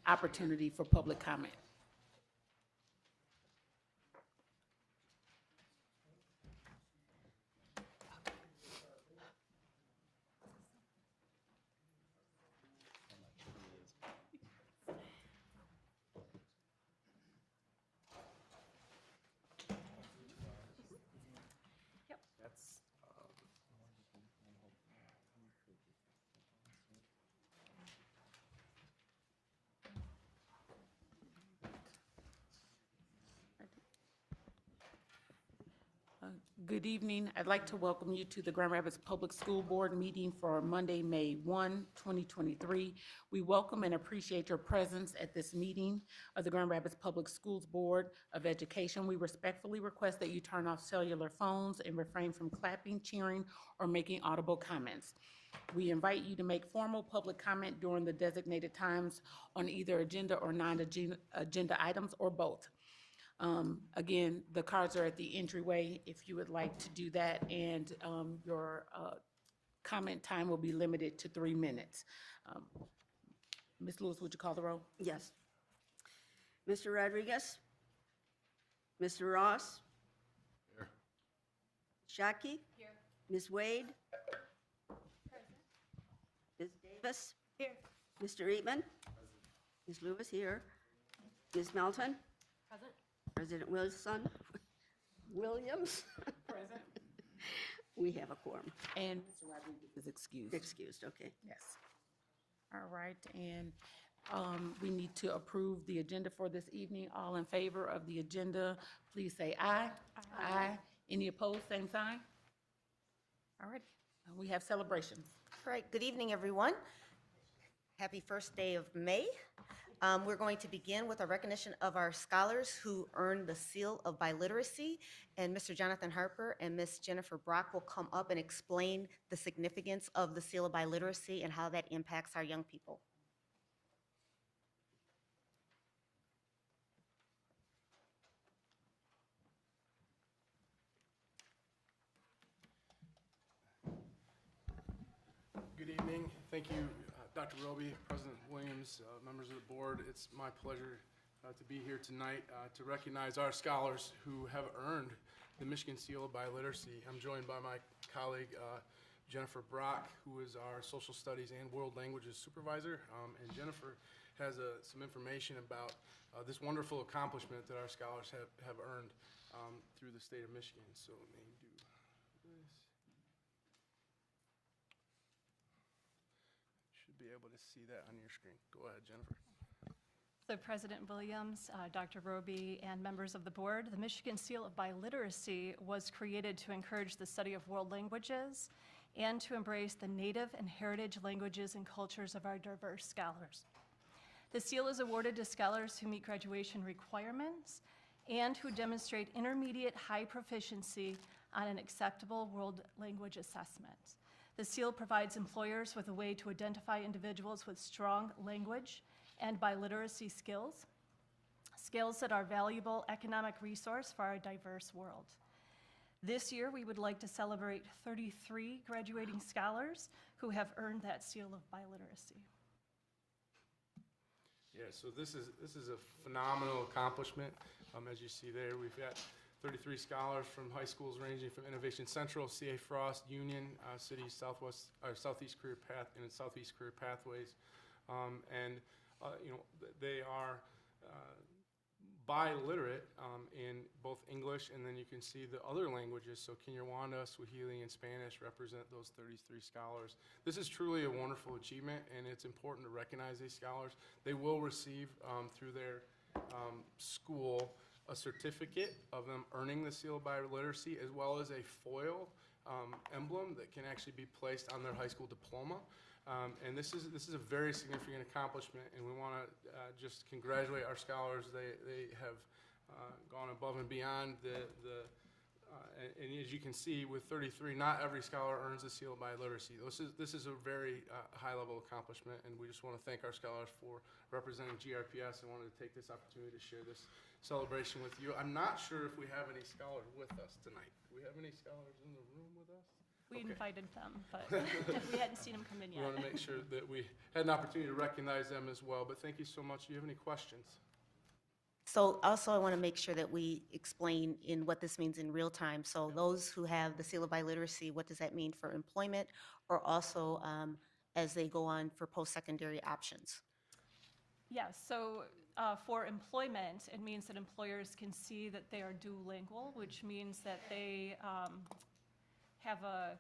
opportunity for public comment. Good evening. I'd like to welcome you to the Grand Rapids Public School Board meeting for Monday, May 1, 2023. We welcome and appreciate your presence at this meeting of the Grand Rapids Public Schools Board of Education. We respectfully request that you turn off cellular phones and refrain from clapping, cheering, or making audible comments. We invite you to make formal public comment during the designated times on either agenda or non-agenda items or both. Again, the cards are at the entryway if you would like to do that, and your comment time will be limited to 3 minutes. Ms. Lewis, would you call the roll? Yes. Mr. Rodriguez? Mr. Ross? Here. Shockey? Here. Ms. Wade? Present. Ms. Davis? Here. Mr. Eatman? Ms. Lewis here. Ms. Melton? Present. President Williams? Present. We have a quorum. And Mr. Rodriguez is excused. Excused, okay. Yes. All right, and we need to approve the agenda for this evening. All in favor of the agenda, please say aye. Aye. Any opposed, same sign? All right, we have celebrations. All right, good evening, everyone. Happy first day of May. We're going to begin with a recognition of our scholars who earned the Seal of Biliteracy, and Mr. Jonathan Harper and Ms. Jennifer Brock will come up and explain the significance of the Seal of Biliteracy and how that impacts our young people. Good evening. Thank you, Dr. Roby, President Williams, members of the board. It's my pleasure to be here tonight to recognize our scholars who have earned the Michigan Seal of Biliteracy. I'm joined by my colleague, Jennifer Brock, who is our Social Studies and World Languages Supervisor. And Jennifer has some information about this wonderful accomplishment that our scholars have earned through the state of Michigan. So let me do this. Be able to see that on your screen. Go ahead, Jennifer. So President Williams, Dr. Roby, and members of the board, the Michigan Seal of Biliteracy was created to encourage the study of world languages and to embrace the native and heritage languages and cultures of our diverse scholars. The seal is awarded to scholars who meet graduation requirements and who demonstrate intermediate high proficiency on an acceptable world language assessment. The seal provides employers with a way to identify individuals with strong language and biliteracy skills, skills that are valuable economic resource for our diverse world. This year, we would like to celebrate 33 graduating scholars who have earned that seal of biliteracy. Yeah, so this is a phenomenal accomplishment. As you see there, we've got 33 scholars from high schools ranging from Innovation Central, C.A. Frost, Union, Cities, Southeast Career Path, and Southeast Career Pathways. You know, they are biliterate in both English, and then you can see the other languages. So Kinyarwanda, Swahili, and Spanish represent those 33 scholars. This is truly a wonderful achievement, and it's important to recognize these scholars. They will receive through their school a certificate of them earning the Seal of Biliteracy, as well as a foil emblem that can actually be placed on their high school diploma. And this is a very significant accomplishment, and we want to just congratulate our scholars. They have gone above and beyond and as you can see, with 33, not every scholar earns the Seal of Biliteracy. This is a very high-level accomplishment, and we just want to thank our scholars for representing GRPS and wanted to take this opportunity to share this celebration with you. I'm not sure if we have any scholars with us tonight. Do we have any scholars in the room with us? We Okay. invited them, but we hadn't seen them come in We yet. want to make sure that we had an opportunity to recognize them as well, but thank you so much. Do you have any questions? So also, I want to make sure that we explain in what this means in real time. So those who have the seal of biliteracy, what does that mean for employment, or also as they go on for post-secondary options? Yes, so for employment, it means that employers can see that they are duolingual, which means that they have a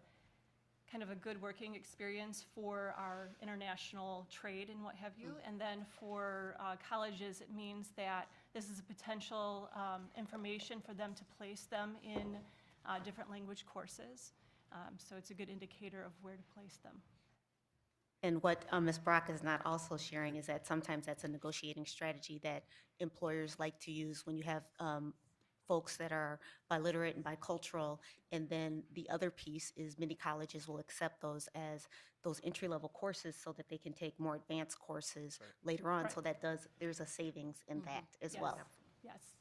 kind of a good working experience for our international trade and what have you. And then for colleges, it means that this is a potential information for them to place them in different language courses. So it's a good indicator of where to place them. And what Ms. Brock is not also sharing is that sometimes that's a negotiating strategy that employers like to use when you have folks that are biliterate and bicultural. And then the other piece is many colleges will accept those as those entry-level courses so that they can take more advanced courses later on. So Right. there's a savings in that as Yes. well. Yes.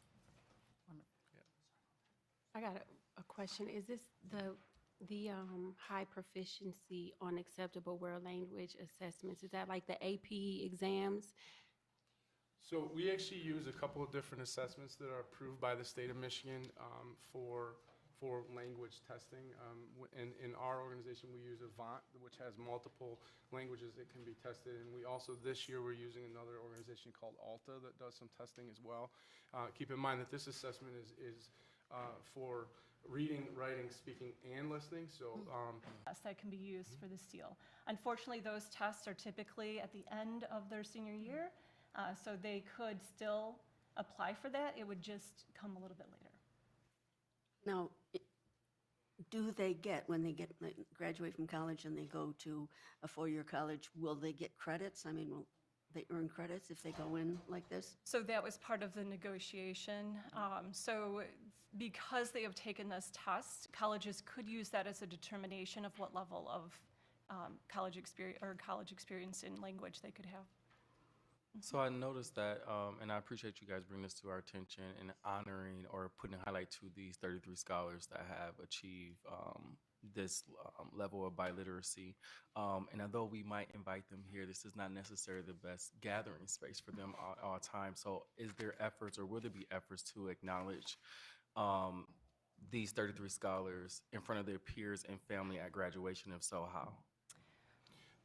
I got a question. Is this the high proficiency on acceptable world language assessments? Is that like the AP exams? So we actually use a couple of different assessments that are approved by the state of Michigan for language testing. In our organization, we use Avant, which has multiple languages that can be tested. And we also, this year, we're using another organization called Alta that does some testing as well. Keep in mind that this assessment is for reading, writing, speaking, and listening. So That can be used for the seal. Unfortunately, those tests are typically at the end of their senior year, so they could still apply for that. It would just come a little bit later. Now, do they get, when they graduate from college and they go to a four-year college, will they get credits? I mean, will they earn credits if they go in like this? So that was part of the negotiation. So because they have taken this test, colleges could use that as a determination of what level of college experience in language they could have. So I noticed that, and I appreciate you guys bringing this to our attention and honoring or putting a highlight to these 33 scholars that have achieved this level of biliteracy. And although we might invite them here, this is not necessarily the best gathering space for them all time. So is there efforts or will there be efforts to acknowledge these 33 scholars in front of their peers and family at graduation? If so, how?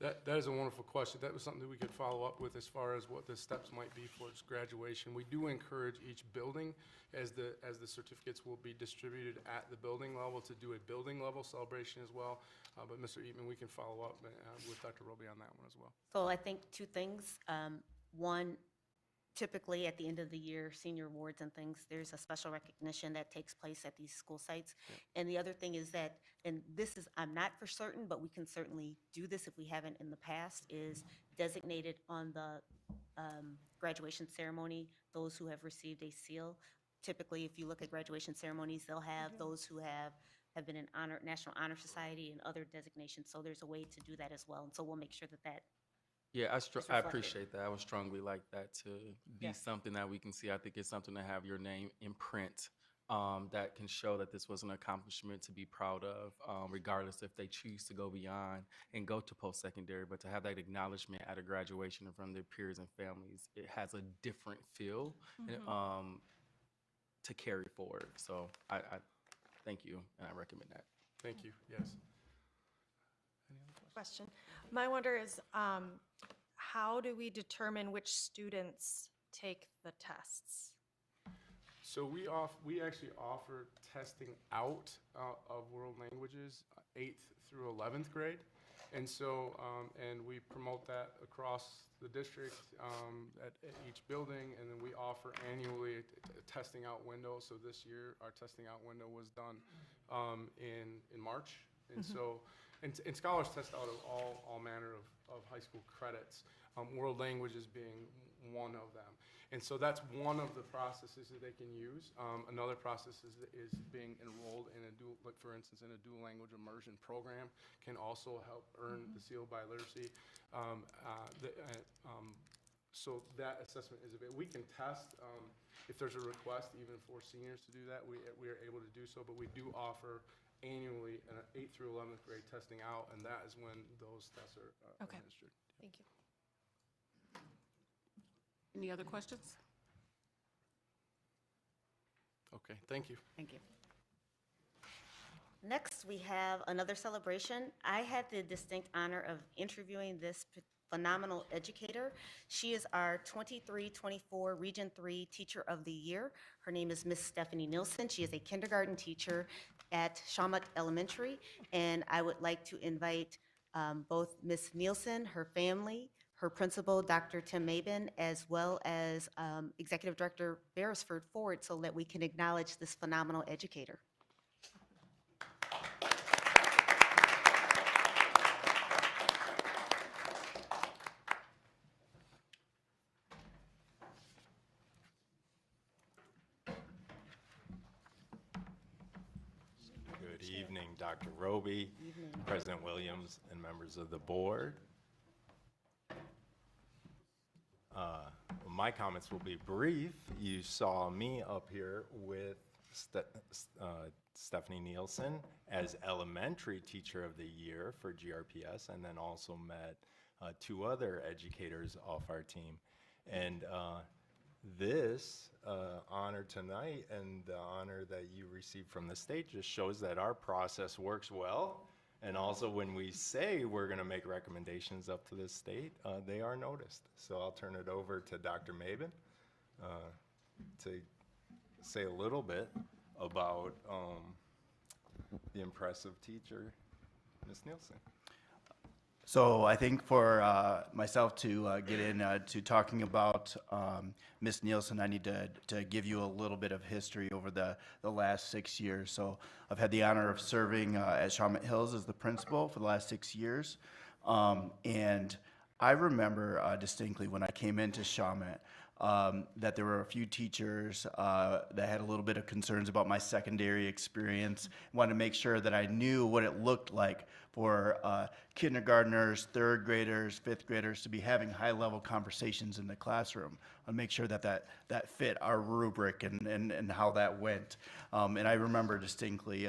that is a wonderful question. That was something that we could follow up with as far as what the steps might be for its graduation. We do encourage each building, as the certificates will be distributed at the building level, to do a building level celebration as well. But Mr. Eatman, we can follow up with Dr. Roby on that one as well. So I think two things. One, typically at the end of the year, senior awards and things, there's a special recognition that takes place at these school sites. And the other thing is that, and this is, I'm not for certain, but we can certainly do this if we haven't in the past, is designated on the graduation ceremony, those who have received a seal. Typically, if you look at graduation ceremonies, they'll have those who have been in National Honor Society and other designations. So there's a way to do that as well. And so we'll make sure that Yeah, I reflected. appreciate that. I would strongly like that to be something that we can see. I think it's something to have your name in print that can show that this was an accomplishment to be proud of, regardless if they choose to go beyond and go to post-secondary. But to have that acknowledgement at a graduation in front of their peers and families, it has a different feel to carry forward. So I thank you, and I recommend that. Thank you, yes. Question. My wonder is, how do we determine which students take the tests? So we actually offer testing out of world languages 8th through 11th grade. And so, and we promote that across the district at each building, and then we offer annually a testing out window. So this year, our testing out window was done in March. And so, and scholars test out of all manner of high school credits, world languages being one of them. And so that's one of the processes that they can use. Another process is being enrolled in a dual, like for instance, in a dual language immersion program, can also help earn the seal of biliteracy. So that assessment is available. We can test if there's a request, even for seniors to do that. We are able to do so, but we do offer annually 8th through 11th grade testing out, and that is when those tests are Okay. administered. Thank you. Any other questions? Okay, thank you. Thank you. Next, we have another celebration. I had the distinct honor of interviewing this phenomenal educator. She is our 23-24 Region 3 Teacher of the Year. Her name is Miss Stephanie Nielsen. She is a kindergarten teacher at Shawmut Elementary, and I would like to invite both Miss Nielsen, her family, her principal, Dr. Tim Mabin, as well as Executive Director Beresford forward so that we can acknowledge this phenomenal educator. Good evening, Dr. Roby, President Williams, and members of the board. My comments will be brief. You saw me up here with Stephanie Nielsen as Elementary Teacher of the Year for GRPS, and then also met two other educators off our team. And this honor tonight and the honor that you received from the state just shows that our process works well. And also when we say we're going to make recommendations up to the state, they are noticed. So I'll turn it over to Dr. Mabin to say a little bit about the impressive teacher, Ms. Nielsen. So I think for myself to get into talking about Ms. Nielsen, I need to give you a little bit of history over the last 6 years. So I've had the honor of serving at Shawmut Hills as the principal for the last 6 years. And I remember distinctly when I came into Shawmut that there were a few teachers that had a little bit of concerns about my secondary experience, wanted to make sure that I knew what it looked like for kindergartners, third graders, fifth graders to be having high-level conversations in the classroom, and make sure that fit our rubric and how that went. And I remember distinctly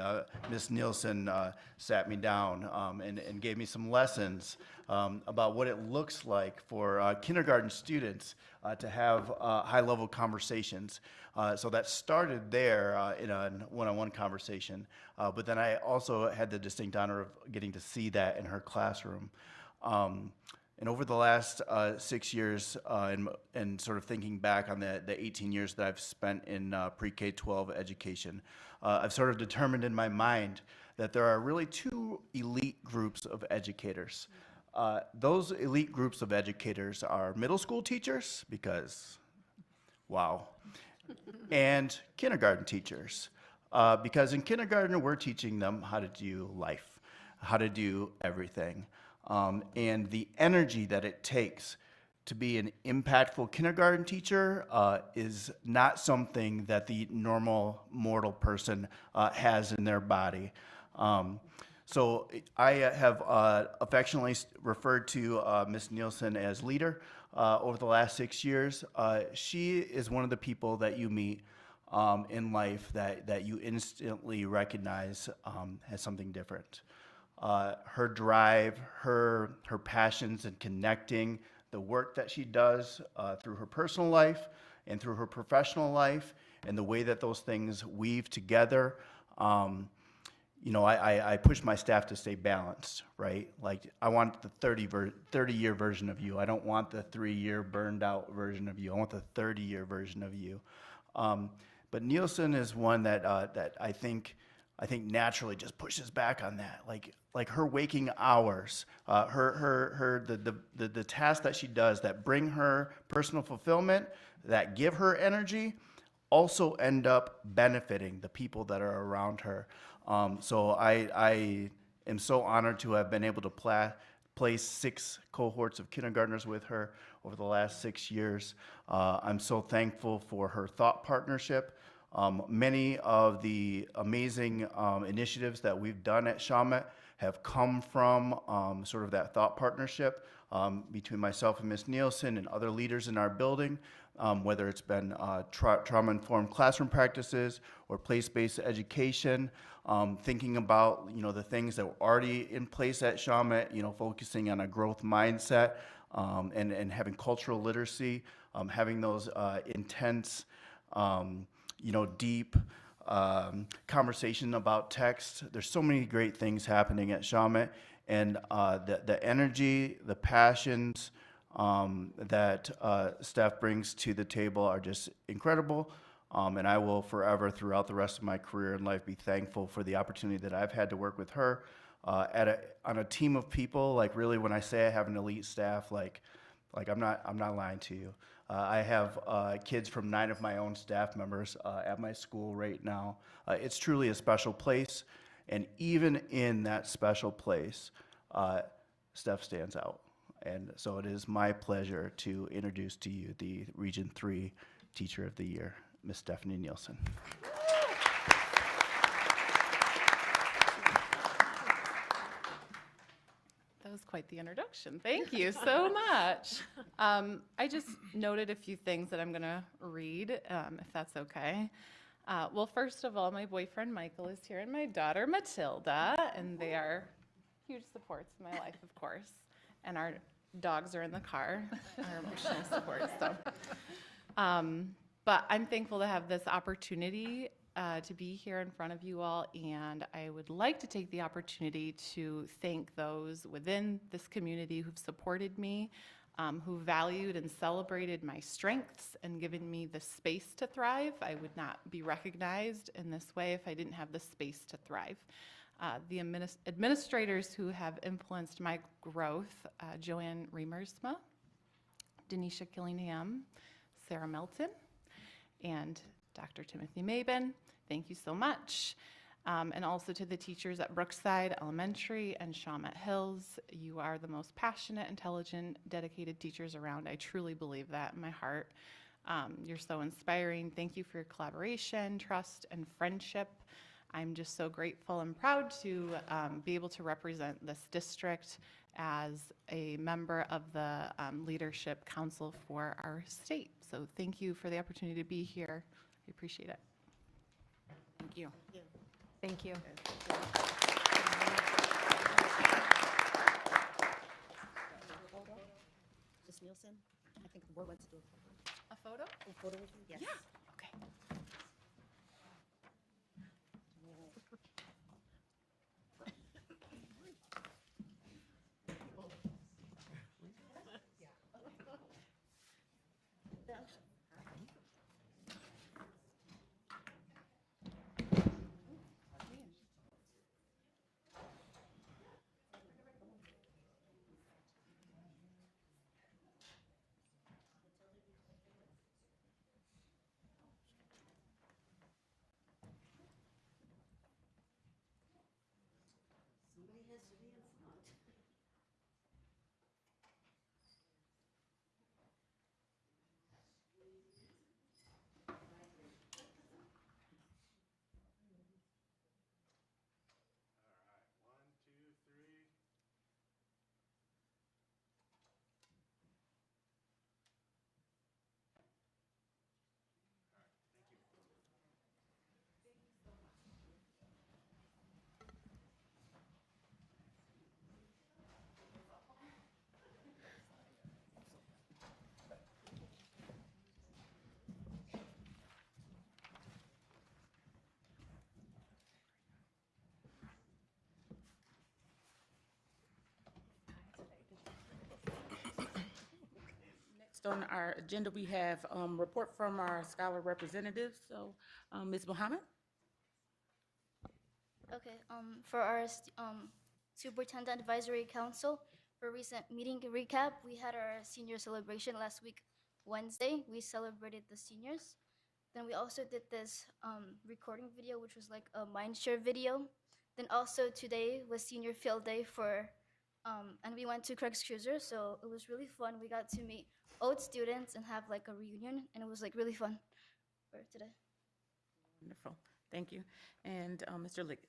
Ms. Nielsen sat me down and gave me some lessons about what it looks like for kindergarten students to have high-level conversations. So that started there in a one-on-one conversation, but then I also had the distinct honor of getting to see that in her classroom. And over the last 6 years, and sort of thinking back on the 18 years that I've spent in pre-K-12 education, I've sort of determined in my mind that there are really two elite groups of educators. Those elite groups of educators are middle school teachers, because, wow, and kindergarten teachers. Because in kindergarten, we're teaching them how to do life, how to do everything. And the energy that it takes to be an impactful kindergarten teacher is not something that the normal mortal person has in their body. So I have affectionately referred to Ms. Nielsen as leader over the last 6 years. She is one of the people that you meet in life that you instantly recognize as something different. Her drive, her passions in connecting, the work that she does through her personal life and through her professional life, and the way that those things weave together. You know, I push my staff to stay balanced, right? Like, I want the 30-year version of you. I don't want the 3-year burned out version of you. I want the 30-year version of you. But Nielsen is one that I think naturally just pushes back on that. Like her waking hours, the tasks that she does that bring her personal fulfillment, that give her energy, also end up benefiting the people that are around her. So I am so honored to have been able to place 6 cohorts of kindergartners with her over the last 6 years. I'm so thankful for her thought partnership. Many of the amazing initiatives that we've done at Shawmut have come from sort of that thought partnership between myself and Ms. Nielsen and other leaders in our building, whether it's been trauma-informed classroom practices or place-based education, thinking about, the things that were already in place at Shawmut, focusing on a growth mindset, and having cultural literacy, having those intense, deep conversation about text. There's so many great things happening at Shawmut, and the energy, the passions that staff brings to the table are just incredible. And I will forever, throughout the rest of my career in life, be thankful for the opportunity that I've had to work with her on a team of people. Like, really, when I say I have an elite staff, like I'm not lying to you. I have kids from 9 of my own staff members at my school right now. It's truly a special place, and even in that special place, Steph stands out. And so it is my pleasure to introduce to you the Region 3 Teacher of the Year, Ms. Stephanie Nielsen. That was quite the introduction. Thank you so much. I just noted a few things that I'm going to read, if that's okay. Well, first of all, my boyfriend Michael is here, and my daughter Matilda, and they are huge supports in my life, of course. And our dogs are in the car, our emotional support. So, but I'm thankful to have this opportunity to be here in front of you all, and I would like to take the opportunity to thank those within this community who've supported me, who valued and celebrated my strengths and given me the space to thrive. I would not be recognized in this way if I didn't have the space to thrive. The administrators who have influenced my growth, Joanne Remersma, Denisha Killingham, Sarah Melton, and Dr. Timothy Mabin, thank you so much. And also to the teachers at Brookside Elementary and Shawmut Hills. You are the most passionate, intelligent, dedicated teachers around. I truly believe that in my heart. You're so inspiring. Thank you for your collaboration, trust, and friendship. I'm just so grateful and proud to be able to represent this district as a member of the Leadership Council for our state. So thank you for the opportunity to be here. I appreciate it. Thank you. Thank you. Ms. Nielsen, I think the board wants to do A photo? a photo with you. Yes. Yeah. Okay. Next on our agenda, we have report from our scholar representatives. So, Ms. Muhammad? Okay, for our Superintendent Advisory Council, for recent meeting recap, we had our senior celebration last week, Wednesday. We celebrated the seniors. Then we also did this recording video, which was like a mind share video. Then also today was senior field day and we went to Craig's Cruiser, so it was really fun. We got to meet old students and have like a reunion, and it was like really fun for today. Wonderful. Thank you. And Mr. Liggett?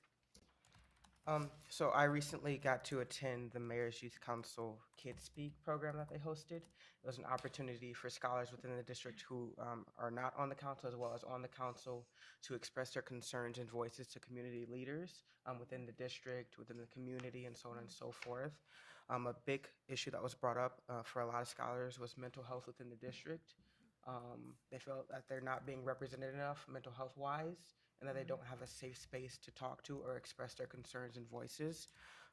So I recently got to attend the Mayor's Youth Council Kids Speak program that they hosted. It was an opportunity for scholars within the district who are not on the council as well as on the council to express their concerns and voices to community leaders within the district, within the community, and so on and so forth. A big issue that was brought up for a lot of scholars was mental health within the district. They felt that they're not being represented enough mental health wise, and that they don't have a safe space to talk to or express their concerns and voices.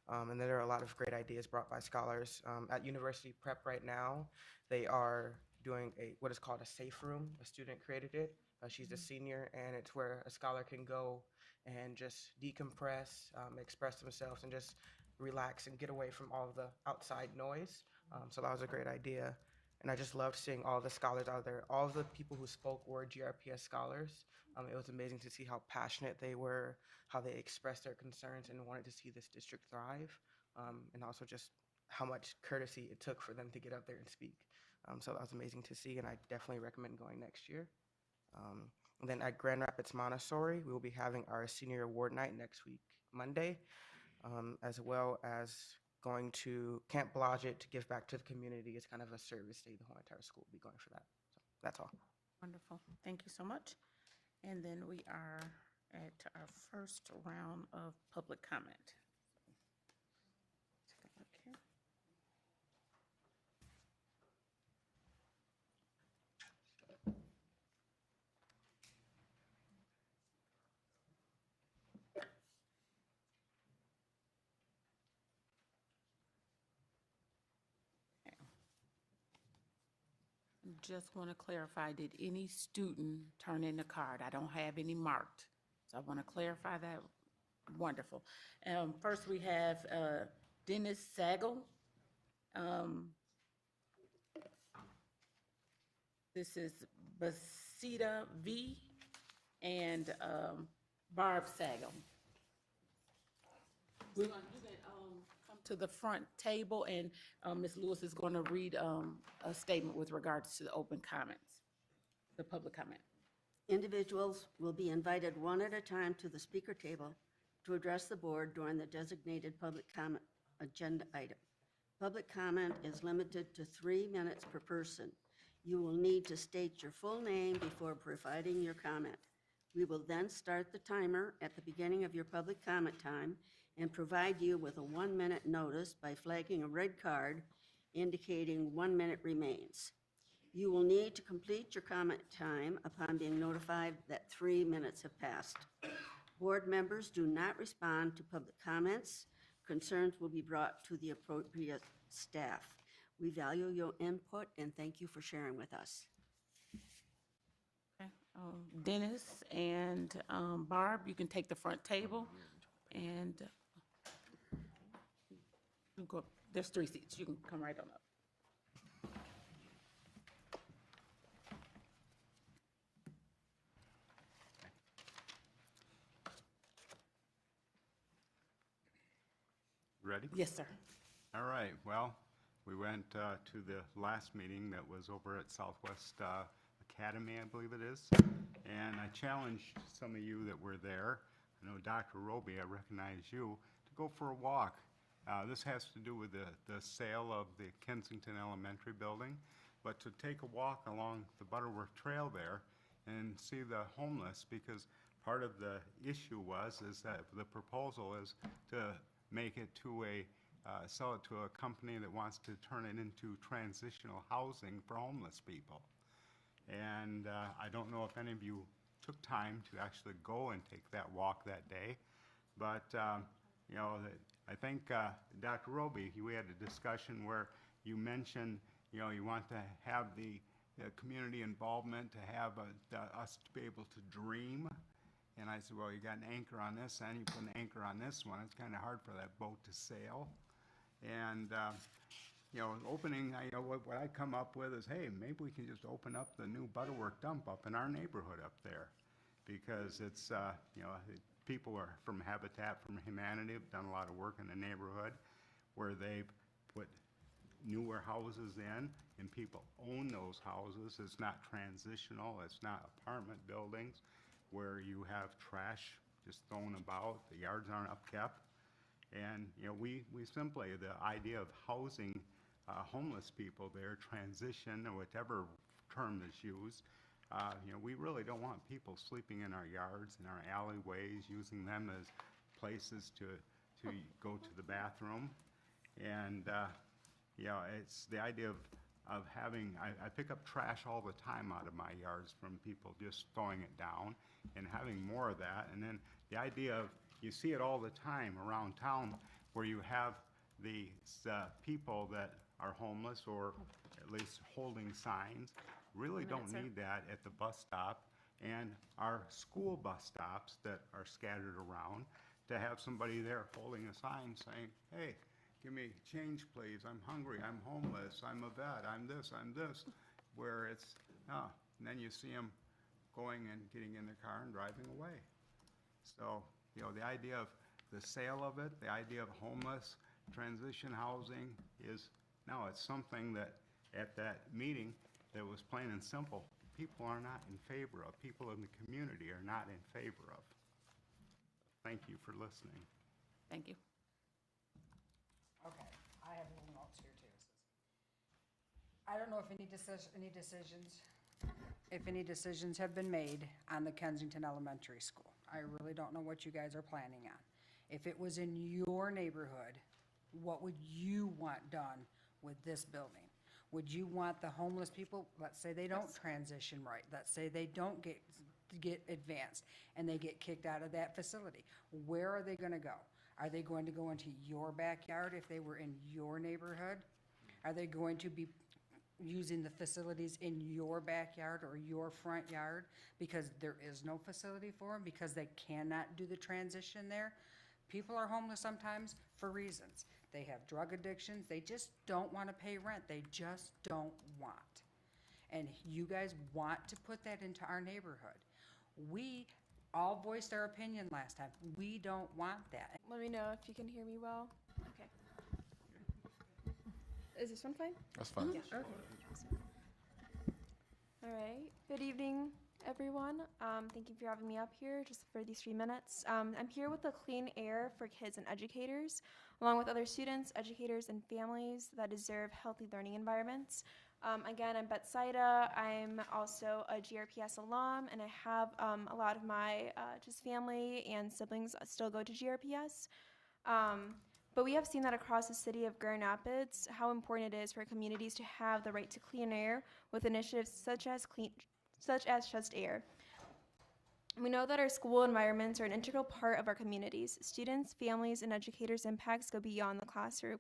And there are a lot of great ideas brought by scholars. At University Prep right now, they are doing what is called a safe room. A student created it. She's a senior, and it's where a scholar can go and just decompress, express themselves, and just relax and get away from all of the outside noise. So that was a great idea. And I just loved seeing all the scholars out there. All of the people who spoke were GRPS scholars. It was amazing to see how passionate they were, how they expressed their concerns and wanted to see this district thrive, and also just how much courtesy it took for them to get up there and speak. So that was amazing to see, and I definitely recommend going next year. And then at Grand Rapids Montessori, we will be having our senior award night next week, Monday, as well as going to Camp Blodgett to give back to the community. It's kind of a service day. The whole entire school will be going for that. So that's all. Wonderful. Thank you so much. And then we are at our first round of public comment. Take a look here. Just want to clarify, did any student turn in a card? I don't have any marked, so I want to clarify that. Wonderful. First, we have Dennis Sagal. This is Basita V. and Barb Sagal. You can come to the front table, and Ms. Lewis is going to read a statement with regards to the open comments, the public comment. Individuals will be invited one at a time to the speaker table to address the board during the designated public comment agenda item. Public comment is limited to 3 minutes per person. You will need to state your full name before providing your comment. We will then start the timer at the beginning of your public comment time and provide you with a 1-minute notice by flagging a red card indicating 1 minute remains. You will need to complete your comment time upon being notified that 3 minutes have passed. Board members do not respond to public comments. Concerns will be brought to the appropriate staff. We value your input and thank you for sharing with us. Okay. Dennis and Barb, you can take the front table, and you go, there's 3 seats. You can come right on up. Ready? Yes, sir. All right, well, we went to the last meeting that was over at Southwest Academy, I believe it is, and I challenged some of you that were there, I know Dr. Roby, I recognize you, to go for a walk. This has to do with the sale of the Kensington Elementary building, but to take a walk along the Butterworth Trail there and see the homeless, because part of the issue is that the proposal is to make it to sell it to a company that wants to turn it into transitional housing for homeless people. And I don't know if any of you took time to actually go and take that walk that day, but you know, I think Dr. Roby, we had a discussion where you mentioned, you know, you want to have the community involvement, to have us to be able to dream. And I said, well, you got an anchor on this end, you put an anchor on this one. It's kind of hard for that boat to sail. And, you know, what I come up with is, hey, maybe we can just open up the new Butterworth dump up in our neighborhood up there. Because it's, you know, people are from Habitat for Humanity have done a lot of work in the neighborhood where they've put newer houses in, and people own those houses. It's not transitional, it's not apartment buildings where you have trash just thrown about, the yards aren't upkept. And, we simply, the idea of housing homeless people there, transition, or whatever term is used, we really don't want people sleeping in our yards, in our alleyways, using them as places to go to the bathroom. And, it's the idea of having, I pick up trash all the time out of my yards from people just throwing it down, and having more of that. And then the idea of, you see it all the time around town where you have these people that are homeless or at least holding signs. Really don't need that at the bus stop and our school bus stops that are scattered around, to have somebody there holding a sign saying, hey, give me change, please. I'm hungry. I'm homeless. I'm a vet. I'm this. Where it's, and then you see them going and getting in their car and driving away. So, the idea of the sale of it, the idea of homeless transition housing is, no, it's something that at that meeting that was plain and simple, people are not in favor of. People in the community are not in favor of. Thank you for listening. Thank you. Okay, I have little notes here too. I don't know if any decisions have been made on the Kensington Elementary School. I really don't know what you guys are planning on. If it was in your neighborhood, what would you want done with this building? Would you want the homeless people, let's say they don't transition right, let's say they don't get advanced, and they get kicked out of that facility, where are they gonna go? Are they going to go into your backyard if they were in your neighborhood? Are they going to be using the facilities in your backyard or your front yard because there is no facility for them, because they cannot do the transition there? People are homeless sometimes for reasons. They have drug addictions. They just don't want to pay rent. They just don't want. And you guys want to put that into our neighborhood. We all voiced our opinion last time. We don't want that. Let me know if you can hear me well. Okay. Is this one fine? That's fine. Yeah. Okay. All right. Good evening, everyone. Thank you for having me up here just for these 3 minutes. I'm here with the Clean Air for Kids and Educators, along with other students, educators, and families that deserve healthy learning environments. Again, I'm Betsaida. I'm also a GRPS alum, and I have a lot of my just family and siblings still go to GRPS. But we have seen that across the city of Grand Rapids, how important it is for communities to have the right to clean air with initiatives such as Just Air. We know that our school environments are an integral part of our communities. Students, families, and educators' impacts go beyond the classroom.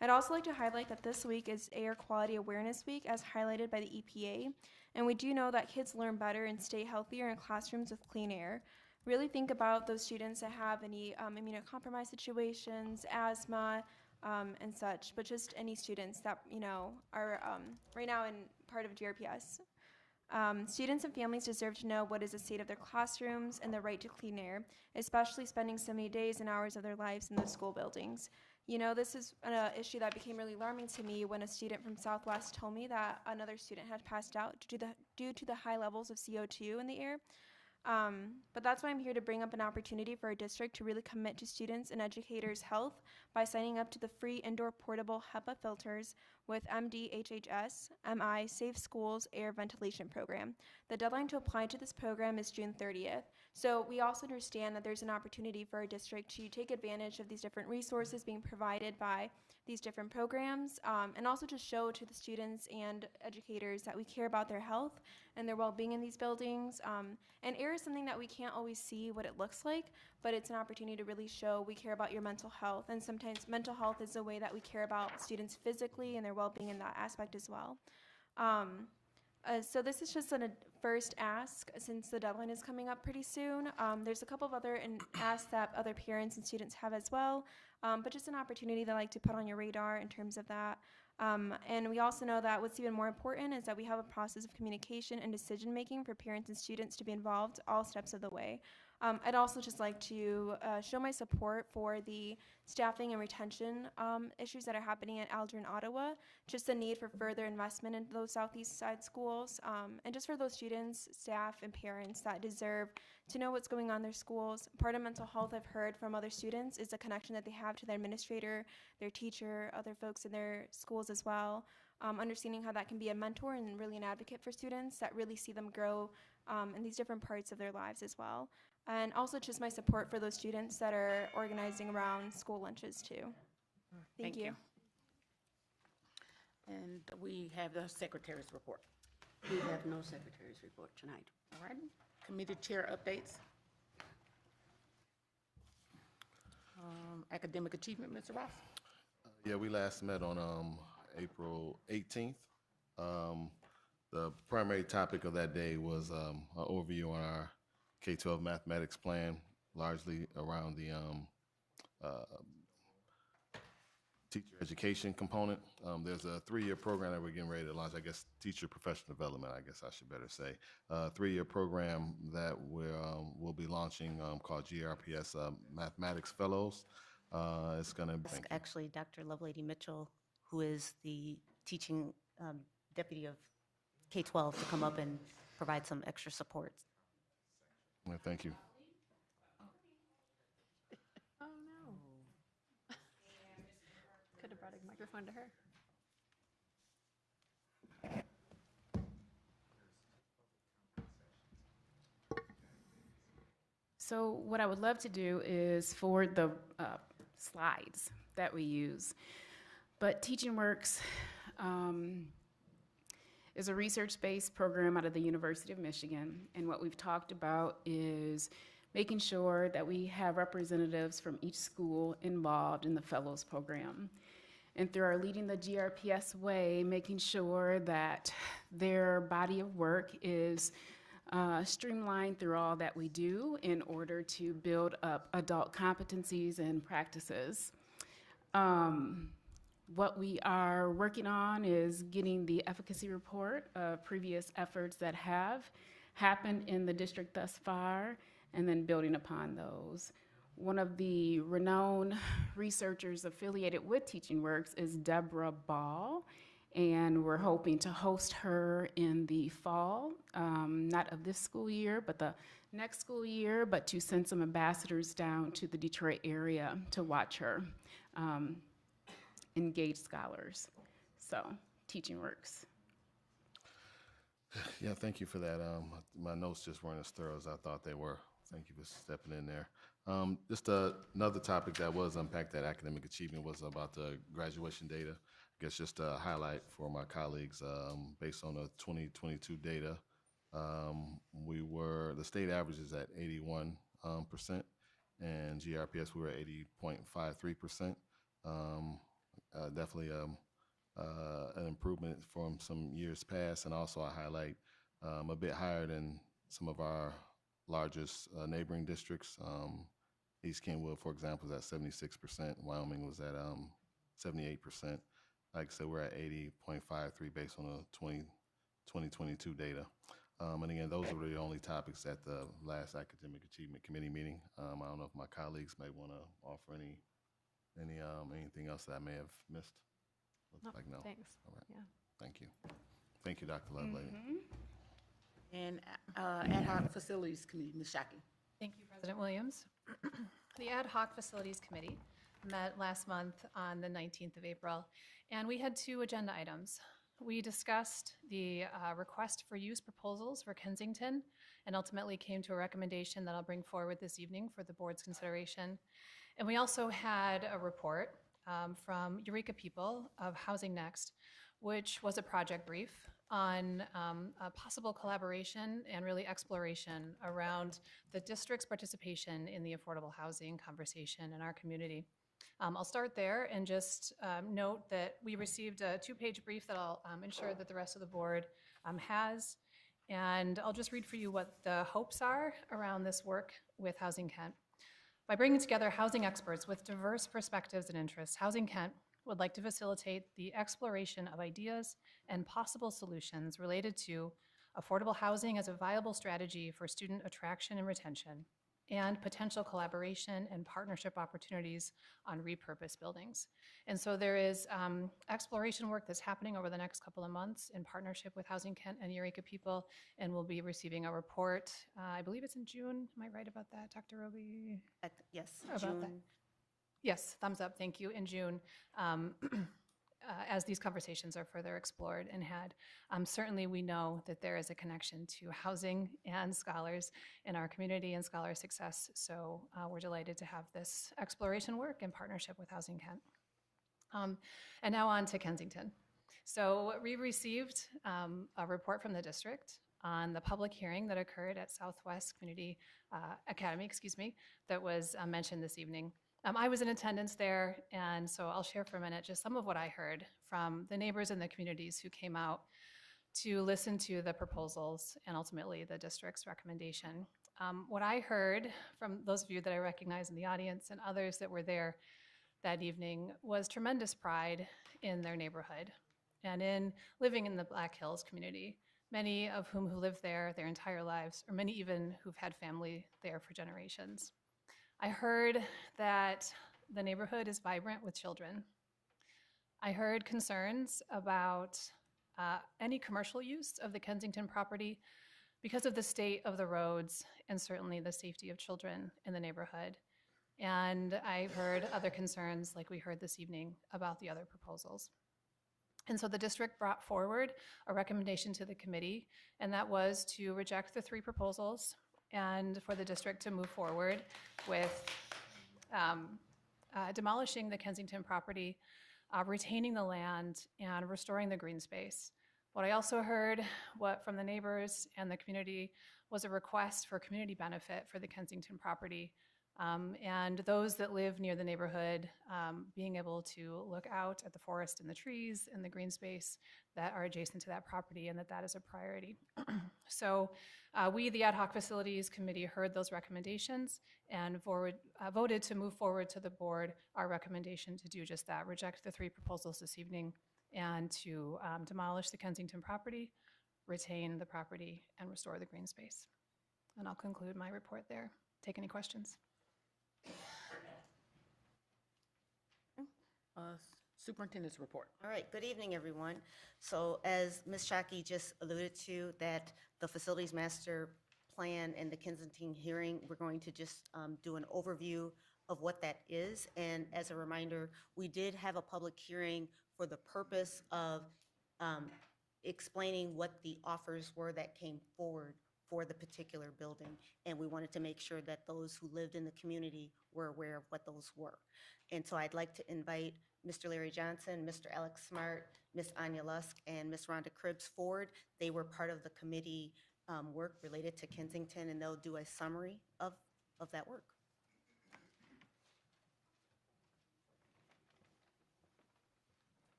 I'd also like to highlight that this week is Air Quality Awareness Week, as highlighted by the EPA, and we do know that kids learn better and stay healthier in classrooms with clean air. Really think about those students that have any immunocompromised situations, asthma, and such, but just any students that are right now in part of GRPS. Students and families deserve to know what is the state of their classrooms and the right to clean air, especially spending so many days and hours of their lives in those school buildings. This is an issue that became really alarming to me when a student from Southwest told me that another student had passed out due to the high levels of CO2 in the air. But that's why I'm here to bring up an opportunity for our district to really commit to students and educators' health by signing up to the free indoor portable HEPA filters with MDHHS MI Safe Schools Air Ventilation Program. The deadline to apply to this program is June 30th. So we also understand that there's an opportunity for our district to take advantage of these different resources being provided by these different programs, and also to show to the students and educators that we care about their health and their well-being in these buildings. And air is something that we can't always see what it looks like, but it's an opportunity to really show we care about your mental health, and sometimes mental health is a way that we care about students physically and their well-being in that aspect as well. So this is just a first ask, since the deadline is coming up pretty soon. There's a couple of other asks that other parents and students have as well, but just an opportunity that I like to put on your radar in terms of that. And we also know that what's even more important is that we have a process of communication and decision-making for parents and students to be involved all steps of the way. I'd also just like to show my support for the staffing and retention issues that are happening at Aldrin, Ottawa. Just the need for further investment in those southeast side schools, and just for those students, staff, and parents that deserve to know what's going on in their schools. Part of mental health I've heard from other students is the connection that they have to their administrator, their teacher, other folks in their schools as well. Understanding how that can be a mentor and really an advocate for students that really see them grow in these different parts of their lives as well. And also just my support for those students that are organizing around school lunches too. Thank you. And we have the secretary's report. We have no secretary's report tonight. All right, committee chair updates. Academic achievement, Mr. Ross. Yeah, we last met on April 18th. The primary topic of that day was an overview on our K-12 mathematics plan, largely around the teacher education component. There's a 3-year program that we're getting ready to launch, I guess teacher professional development, I guess I should better say. 3-year program that we'll be launching called GRPS Mathematics Fellows. It's going to Ask actually Dr. Lovelady Mitchell, who is the teaching deputy of K-12, to come up and provide some extra support. Well, thank you. Oh, no. Could have brought a microphone to her. So what I would love to do is forward the slides that we use. But Teaching Works is a research-based program out of the University of Michigan. And what we've talked about is making sure that we have representatives from each school involved in the Fellows Program. And through our Leading the GRPS Way, making sure that their body of work is streamlined through all that we do in order to build up adult competencies and practices. What we are working on is getting the efficacy report of previous efforts that have happened in the district thus far, and then building upon those. One of the renowned researchers affiliated with Teaching Works is Deborah Ball, and we're hoping to host her in the fall, not of this school year, but the next school year, but to send some ambassadors down to the Detroit area to watch her engage scholars. So, Teaching Works. Yeah, thank you for that. My notes just weren't as thorough as I thought they were. Thank you for stepping in there. Just another topic that was unpacked at academic achievement was about the graduation data. I guess just a highlight for my colleagues, based on the 2022 data, the state average is at 81%, and GRPS we were at 80.53%. Definitely an improvement from some years past, and also I highlight a bit higher than some of our largest neighboring districts. East Kenwood, for example, is at 76%. Wyoming was at 78%. Like I said, we're at 80.53 based on the 2022 data. And again, those were the only topics at the last Academic Achievement Committee meeting. I don't know if my colleagues may want to offer anything else that I may have missed. Looks like no. Thanks. All right. Yeah. Thank you. Thank you, Dr. Lovelady. And Ad hoc Facilities Committee, Ms. Shockey. Thank you, President Williams. The Ad hoc Facilities Committee met last month on the 19th of April, and we had 2 agenda items. We discussed the request for use proposals for Kensington and ultimately came to a recommendation that I'll bring forward this evening for the board's consideration. And we also had a report from Eureka People of Housing Next, which was a project brief on a possible collaboration and really exploration around the district's participation in the affordable housing conversation in our community. I'll start there and just note that we received a 2-page brief that I'll ensure that the rest of the board has. And I'll just read for you what the hopes are around this work with Housing Kent. By bringing together housing experts with diverse perspectives and interests, Housing Kent would like to facilitate the exploration of ideas and possible solutions related to affordable housing as a viable strategy for student attraction and retention, and potential collaboration and partnership opportunities on repurposed buildings. And so there is exploration work that's happening over the next couple of months in partnership with Housing Kent and Eureka People, and we'll be receiving a report, I believe it's in June. Am I right about that, Dr. Roby? Yes, About that. June. Yes, thumbs up, thank you, in June, as these conversations are further explored and had. Certainly, we know that there is a connection to housing and scholars in our community and scholar success, so we're delighted to have this exploration work in partnership with Housing Kent. And now on to Kensington. So we received a report from the district on the public hearing that occurred at Southwest Community Academy, that was mentioned this evening. I was in attendance there, and so I'll share for a minute just some of what I heard from the neighbors and the communities who came out to listen to the proposals and ultimately the district's recommendation. What I heard from those of you that I recognize in the audience and others that were there that evening was tremendous pride in their neighborhood and in living in the Black Hills community, many of whom who lived there their entire lives, or many even who've had family there for generations. I heard that the neighborhood is vibrant with children. I heard concerns about any commercial use of the Kensington property because of the state of the roads and certainly the safety of children in the neighborhood. And I heard other concerns like we heard this evening about the other proposals. And so the district brought forward a recommendation to the committee, and that was to reject the 3 proposals and for the district to move forward with demolishing the Kensington property, retaining the land, and restoring the green space. What I also heard from the neighbors and the community was a request for community benefit for the Kensington property, and those that live near the neighborhood being able to look out at the forest and the trees and the green space that are adjacent to that property, and that is a priority. So we, the Ad Hoc Facilities Committee, heard those recommendations and voted to move forward to the board our recommendation to do just that, reject the 3 proposals this evening and to demolish the Kensington property, retain the property, and restore the green space. And I'll conclude my report there. Take any questions. Superintendent's report. All right, good evening, everyone. So as Ms. Shockey just alluded to, that the facilities master plan and the Kensington hearing, we're going to just do an overview of what that is. And as a reminder, we did have a public hearing for the purpose of explaining what the offers were that came forward for the particular building. And we wanted to make sure that those who lived in the community were aware of what those were. And so I'd like to invite Mr. Larry Johnson, Mr. Alex Smart, Ms. Anya Lusk, and Ms. Rhonda Cribbs forward. They were part of the committee work related to Kensington, and they'll do a summary of that work.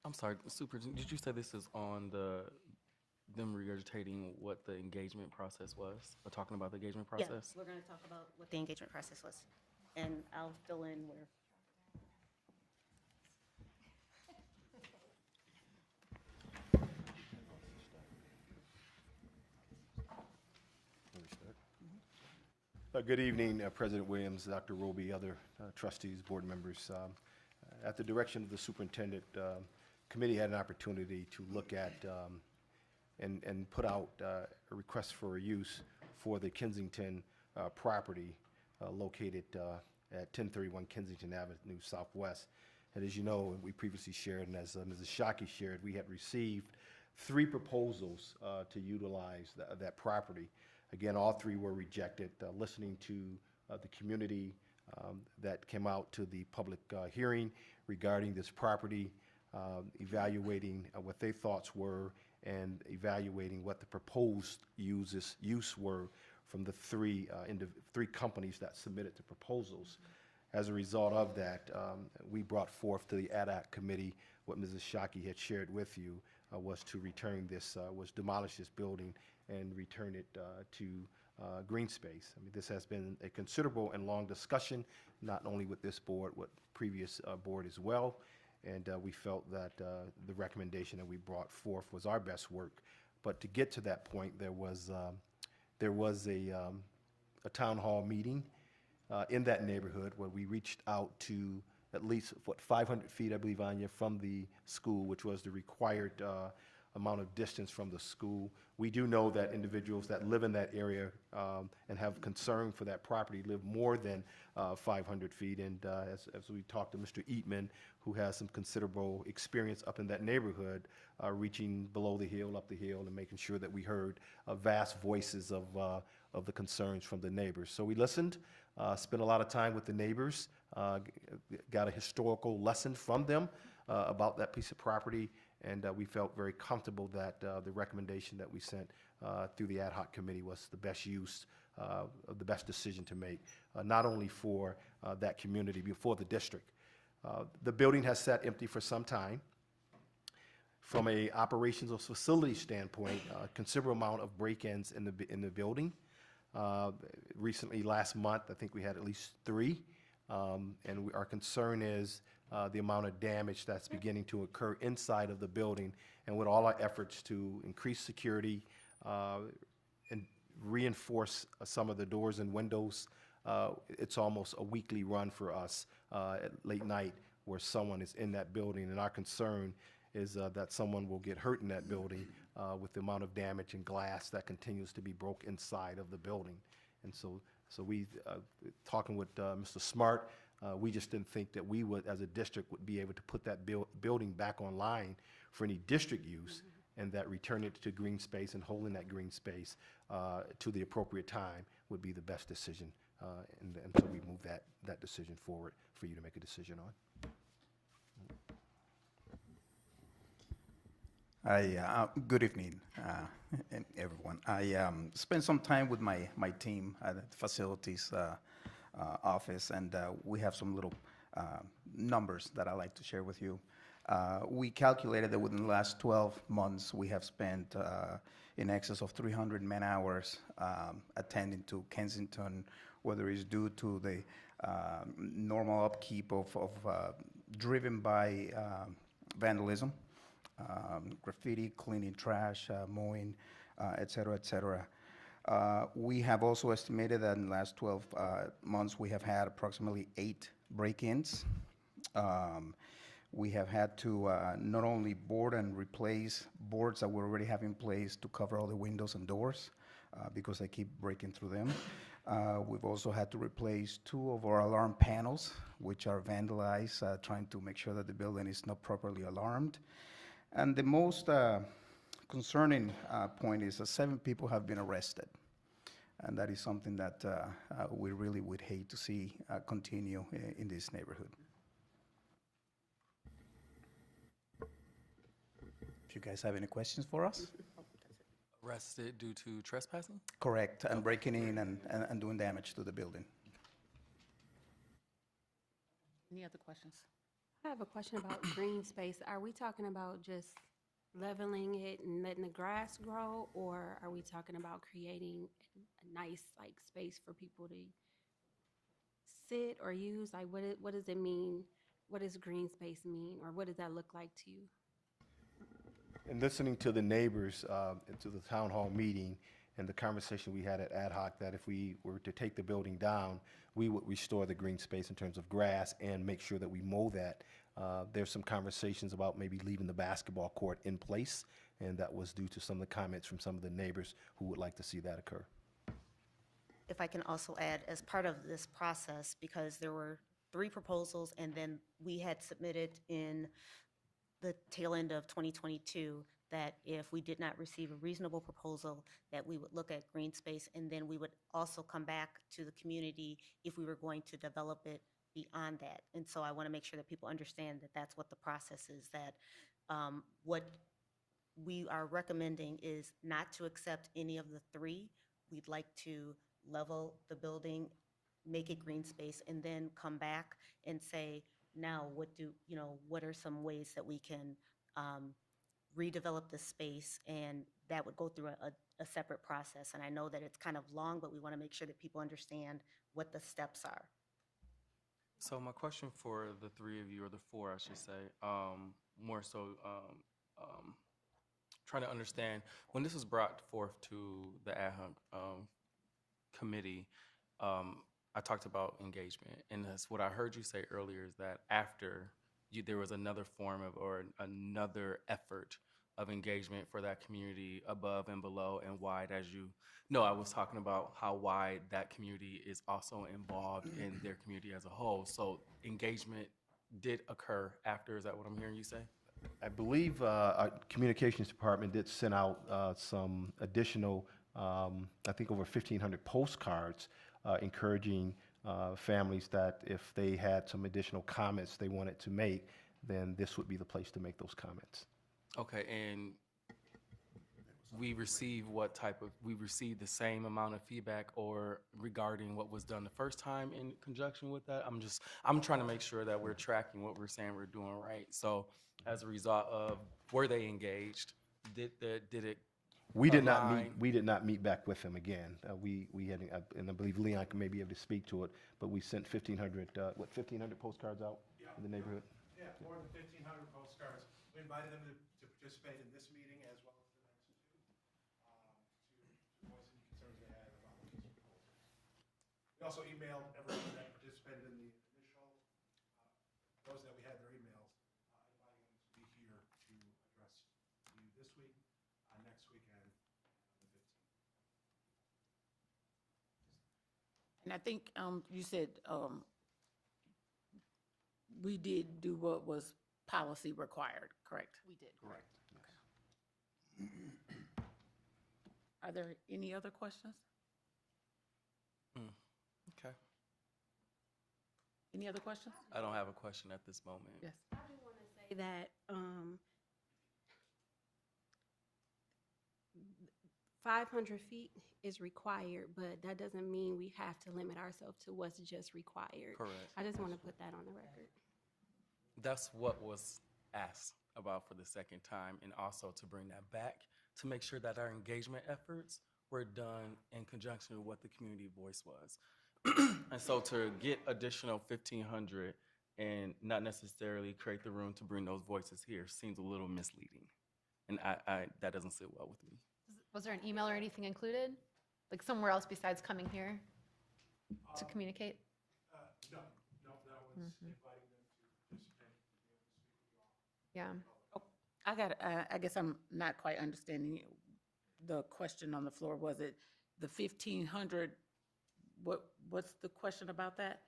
I'm sorry, Superintendent, did you say this is on them regurgitating what the engagement process was, or talking about the engagement process? Yeah, we're going to talk about what the engagement process was, and I'll fill in where. Good evening, President Williams, Dr. Roby, other trustees, board members. At the direction of the superintendent, committee had an opportunity to look at and put out a request for a use for the Kensington property located at 1031 Kensington Avenue Southwest. And as you know, we previously shared, and as Mrs. Shockey shared, we had received 3 proposals to utilize that property. Again, all 3 were rejected. Listening to the community that came out to the public hearing regarding this property, evaluating what their thoughts were and evaluating what the proposed use were from the 3 companies that submitted the proposals. As a result of that, we brought forth to the Ad Hoc Committee what Mrs. Shockey had shared with you was to return this, was demolish this building and return it to green space. I mean, this has been a considerable and long discussion, not only with this board, but previous board as well. And we felt that the recommendation that we brought forth was our best work. But to get to that point, there was a town hall meeting in that neighborhood where we reached out to at least, 500 feet, I believe, Anya, from the school, which was the required amount of distance from the school. We do know that individuals that live in that area and have concern for that property live more than 500 feet. And as we talked to Mr. Eatman, who has some considerable experience up in that neighborhood, reaching below the hill, up the hill, and making sure that we heard vast voices of the concerns from the neighbors. So we listened, spent a lot of time with the neighbors, got a historical lesson from them about that piece of property, and we felt very comfortable that the recommendation that we sent through the ad hoc committee was the best use, the best decision to make, not only for that community, but for the district. The building has sat empty for some time. From a operations or facility standpoint, a considerable amount of break-ins in the building. Recently, last month, I think we had at least 3, and our concern is the amount of damage that's beginning to occur inside of the building. And with all our efforts to increase security and reinforce some of the doors and windows, it's almost a weekly run for us at late night where someone is in that building. And our concern is that someone will get hurt in that building with the amount of damage and glass that continues to be broke inside of the building. And so we, talking with Mr. Smart, we just didn't think that we would, as a district, would be able to put that building back online for any district use, and that returning it to green space and holding that green space to the appropriate time would be the best decision. And so we move that decision forward for you to make a decision on. Good evening, everyone. I spent some time with my team at the facilities office, and we have some little numbers that I'd like to share with you. We calculated that within the last 12 months, we have spent in excess of 300 man-hours attending to Kensington, whether it's due to the normal upkeep of driven by vandalism, graffiti, cleaning trash, mowing, et cetera, et cetera. We have also estimated that in the last 12 months, we have had approximately 8 break-ins. We have had to not only board and replace boards that we already have in place to cover all the windows and doors because they keep breaking through them. We've also had to replace 2 of our alarm panels, which are vandalized, trying to make sure that the building is not properly alarmed. And the most concerning point is that 7 people have been arrested. And that is something that we really would hate to see continue in this neighborhood. If you guys have any questions for us? Arrested due to trespassing? Correct, and breaking in and doing damage to the building. Any other questions? I have a question about green space. Are we talking about just leveling it and letting the grass grow, or are we talking about creating a nice like space for people to sit or use? Like what does it mean? What does green space mean, or what does that look like to you? And listening to the neighbors to the town hall meeting and the conversation we had at ad hoc, that if we were to take the building down, we would restore the green space in terms of grass and make sure that we mow that. There's some conversations about maybe leaving the basketball court in place, and that was due to some of the comments from some of the neighbors who would like to see that occur. If I can also add, as part of this process, because there were 3 proposals, and then we had submitted in the tail end of 2022 that if we did not receive a reasonable proposal, that we would look at green space, and then we would also come back to the community if we were going to develop it beyond that. And so I want to make sure that people understand that that's what the process is, that what we are recommending is not to accept any of the 3. We'd like to level the building, make it green space, and then come back and say, now what are some ways that we can redevelop the space, and that would go through a separate process. And I know that it's kind of long, but we want to make sure that people understand what the steps are. So my question for the 3 of you, or the 4, I should say, more so trying to understand, when this was brought forth to the ad hoc committee, I talked about engagement, and that's what I heard you say earlier is that after you, there was another form of or another effort of engagement for that community above and below and wide as you know, I was talking about how wide that community is also involved in their community as a whole. So engagement did occur after, is that what I'm hearing you say? I believe our communications department did send out some additional, I think over 1,500 postcards encouraging families that if they had some additional comments they wanted to make, then this would be the place to make those comments. Okay, and we receive we received the same amount of feedback or regarding what was done the first time in conjunction with that? I'm trying to make sure that we're tracking what we're saying we're doing right. So as a result of, were they engaged? Did it We did not meet. align? We did not meet back with them again. We had, and I believe Leon may be able to speak to it. But we sent 1,500 postcards out in the neighborhood. Yeah, more than 1,500 postcards. We invited them to participate in this meeting as well as the next two, to voice any concerns they had about these proposals. We also emailed everyone that participated in the initial, those that we had their emails, inviting them to be here to address you this week, next weekend, the 15th. And I think you said we did do what was policy required, correct? We did. Correct. Are there any other questions? Okay. Any other questions? I don't have a question at this moment. Yes. I do want to say that 500 feet is required, but that doesn't mean we have to limit ourselves to what's just required. Correct. I just want to put that on the record. That's what was asked about for the second time, and also to bring that back to make sure that our engagement efforts were done in conjunction with what the community voice was. And so to get additional 1,500 and not necessarily create the room to bring those voices here seems a little misleading. And I that doesn't sit well with me. Was there an email or anything included? Like somewhere else besides coming here to communicate? No, that was inviting them to participate and be able to speak with you all. Yeah. I guess I'm not quite understanding the question on the floor. Was it the 1,500? What's the question about that?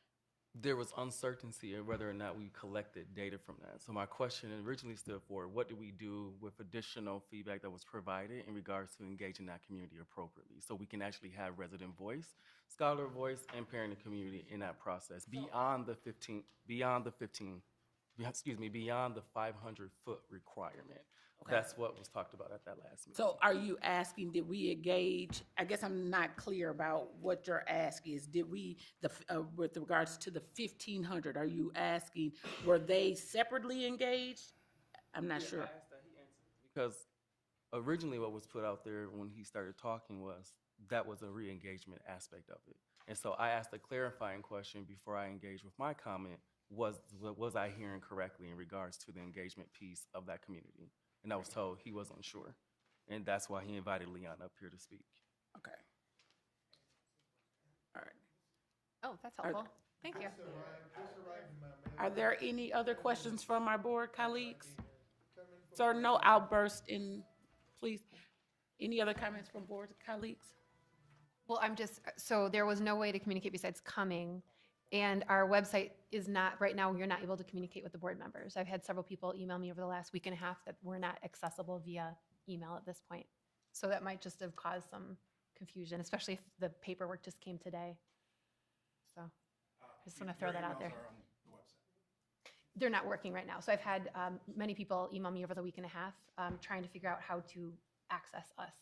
There was uncertainty in whether or not we collected data from that. So my question originally stood for, what do we do with additional feedback that was provided in regards to engaging that community appropriately? So we can actually have resident voice, scholar voice, and parent and community in that process beyond the 500-foot requirement. Okay. That's what was talked about at that last meeting. So are you asking, did we engage? I guess I'm not clear about what your ask is. Did we, with regards to the 1,500, are you asking, were they separately engaged? I'm not sure. I asked that, he answered. Because originally what was put out there when he started talking was that was a re-engagement aspect of it. And so I asked a clarifying question before I engaged with my comment, was I hearing correctly in regards to the engagement piece of that community? And I was told he wasn't sure. And that's why he invited Leon up here to speak. Okay. All right. Oh, that's helpful. Thank you. Are there any other questions from our board colleagues? Sir, no outburst in, please. Any other comments from board colleagues? Well, so there was no way to communicate besides coming. And our website is not, right now, you're not able to communicate with the board members. I've had several people email me over the last week and a half that we're not accessible via email at this point. So that might just have caused some confusion, especially if the paperwork just came today. So I just want to throw that out there. They're not working right now. So I've had many people email me over the week and a half trying to figure out how to access us.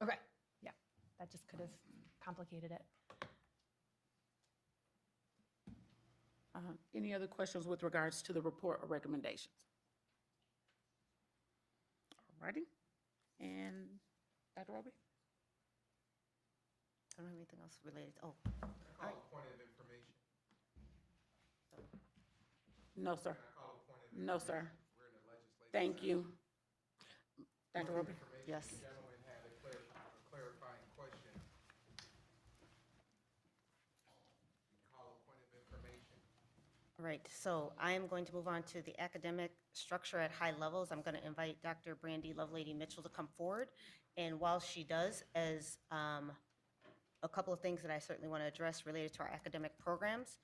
Okay, yeah, that just could have complicated it. Any other questions with regards to the report or recommendations? All righty. And Dr. Roby? I don't have anything else related. Oh. Can I call a point of information? No, sir. Can I call a point of No, sir. We're in the legislative Thank you. Dr. Roby? Yes. The gentleman had a clarifying question. All right, so I am going to move on to the academic structure at high levels. I'm going to invite Dr. Brandy Lovelady Mitchell to come forward. And while she does, as a couple of things that I certainly want to address related to our academic programs.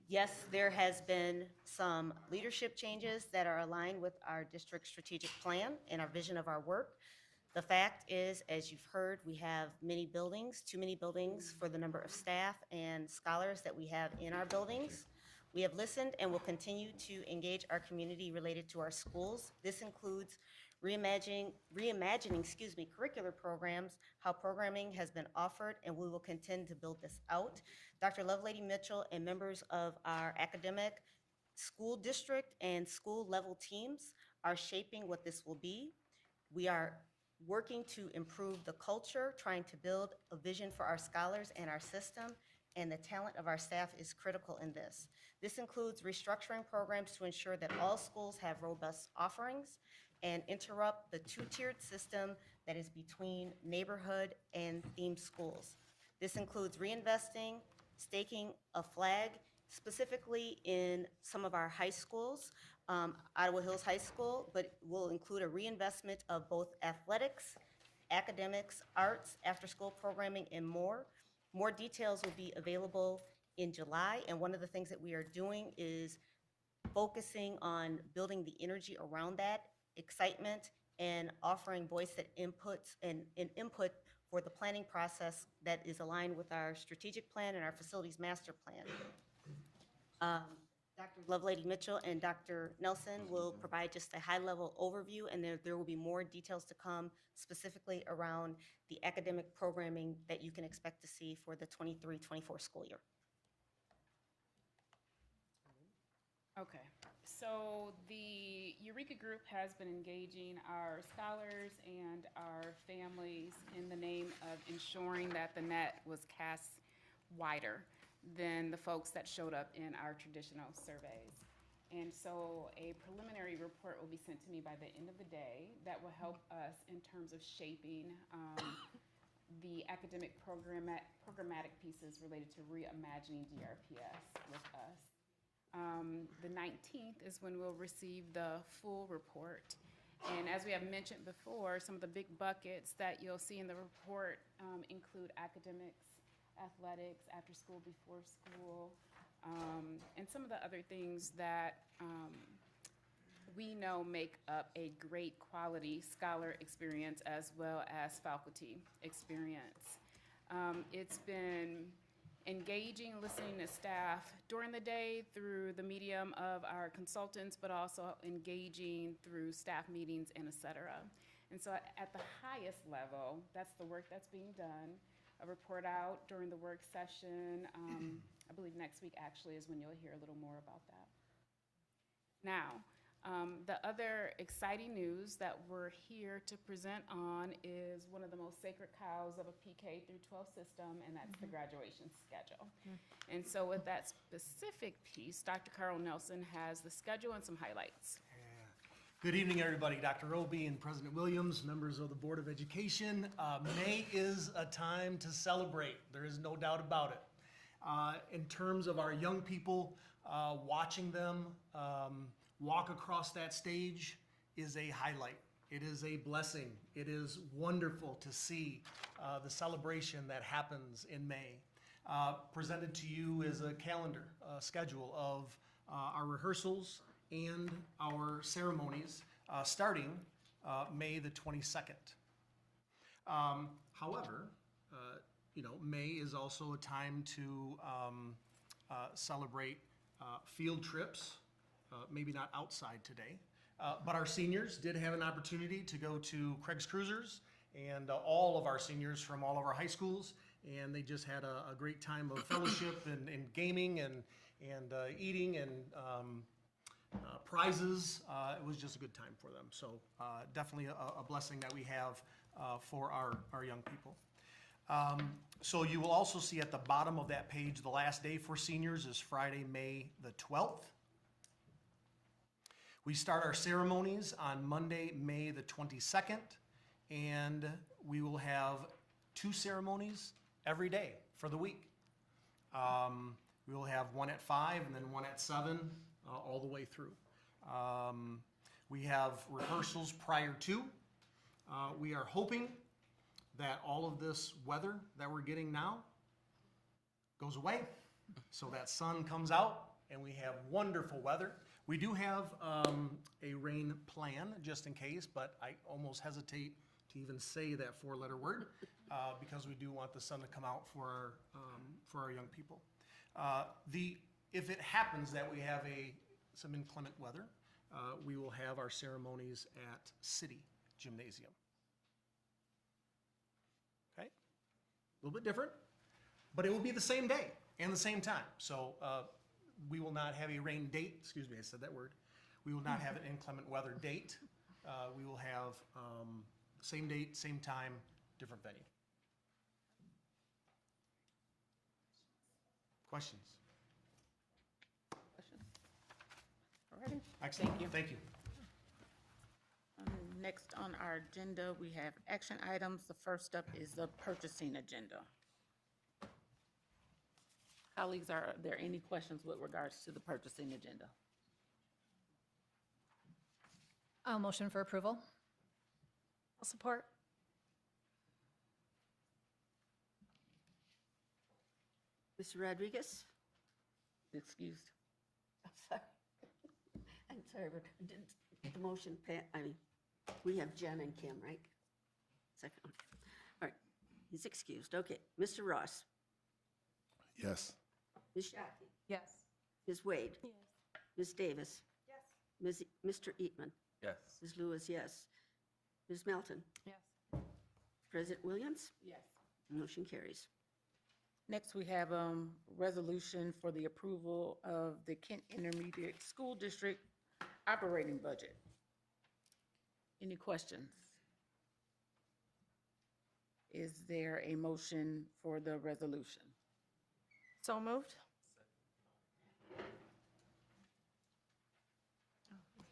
Yes, there has been some leadership changes that are aligned with our district strategic plan and our vision of our work. The fact is, as you've heard, we have many buildings, too many buildings for the number of staff and scholars that we have in our buildings. We have listened and will continue to engage our community related to our schools. This includes reimagining curricular programs, how programming has been offered, and we will continue to build this out. Dr. Lovelady Mitchell and members of our academic, school district, and school level teams are shaping what this will be. We are working to improve the culture, trying to build a vision for our scholars and our system, and the talent of our staff is critical in this. This includes restructuring programs to ensure that all schools have robust offerings and interrupt the two-tiered system that is between neighborhood and themed schools. This includes reinvesting, staking a flag, specifically in some of our high schools, Ottawa Hills High School, but will include a reinvestment of both athletics, academics, arts, after-school programming, and more. More details will be available in July, and one of the things that we are doing is focusing on building the energy around that, excitement, and offering voice that inputs and input for the planning process that is aligned with our strategic plan and our facilities master plan. Dr. Lovelady Mitchell and Dr. Nelson will provide just a high-level overview, and there will be more details to come specifically around the academic programming that you can expect to see for the 23-24 school year. Okay, so the Eureka Group has been engaging our scholars and our families in the name of ensuring that the net was cast wider than the folks that showed up in our traditional surveys. And so a preliminary report will be sent to me by the end of the day that will help us in terms of shaping the academic programmatic pieces related to reimagining GRPS with us. The 19th is when we'll receive the full report. And as we have mentioned before, some of the big buckets that you'll see in the report include academics, athletics, after school, before school, and some of the other things that we know make up a great quality scholar experience as well as faculty experience. It's been engaging, listening to staff during the day through the medium of our consultants, but also engaging through staff meetings and et cetera. And so at the highest level, that's the work that's being done. A report out during the work session. I believe next week actually is when you'll hear a little more about that. Now, the other exciting news that we're here to present on is one of the most sacred cows of a PK through 12 system, and that's the graduation schedule. And so with that specific piece, Dr. Carl Nelson has the schedule and some highlights. Good evening, everybody. Dr. Roby and President Williams, members of the Board of Education. May is a time to celebrate. There is no doubt about it. In terms of our young people, watching them walk across that stage is a highlight. It is a blessing. It is wonderful to see the celebration that happens in May. Presented to you is a calendar schedule of our rehearsals and our ceremonies starting May the 22nd. However, May is also a time to celebrate field trips, maybe not outside today, but our seniors did have an opportunity to go to Craig's Cruisers, and all of our seniors from all of our high schools, and they just had a great time of fellowship and gaming and eating and prizes. It was just a good time for them. So definitely a blessing that we have for our young people. So you will also see at the bottom of that page, the last day for seniors is Friday, May the 12th. We start our ceremonies on Monday, May the 22nd, and we will have 2 ceremonies every day for the week. We will have one at 5 and then one at 7, all the way through. We have rehearsals prior to. We are hoping that all of this weather that we're getting now goes away, so that sun comes out and we have wonderful weather. We do have a rain plan just in case, but I almost hesitate to even say that 4-letter word because we do want the sun to come out for our young people. If it happens that we have some inclement weather, we will have our ceremonies at City Gymnasium. Okay? A little bit different, but it will be the same day and the same time. So we will not have a rain date. Excuse me, I said that word. We will not have an inclement weather date. We will have same date, same time, different venue. Questions? All righty. Excellent. Thank you. Next on our agenda, we have action items. The first up is the purchasing agenda. Colleagues, are there any questions with regards to the purchasing agenda? I'll motion for approval. I'll support. Mr. Rodriguez? Excused. I'm sorry. I'm sorry, but did the motion, we have Jen and Kim, right? Second, okay. All right, he's excused. Okay, Mr. Ross? Yes. Ms. Shockey? Yes. Ms. Wade? Yes. Ms. Davis? Yes. Mr. Eatman? Yes. Ms. Lewis, yes. Ms. Melton? Yes. President Williams? Yes. Motion carries. Next, we have resolution for the approval of the Kent Intermediate School District operating budget. Any questions? Is there a motion for the resolution? So moved.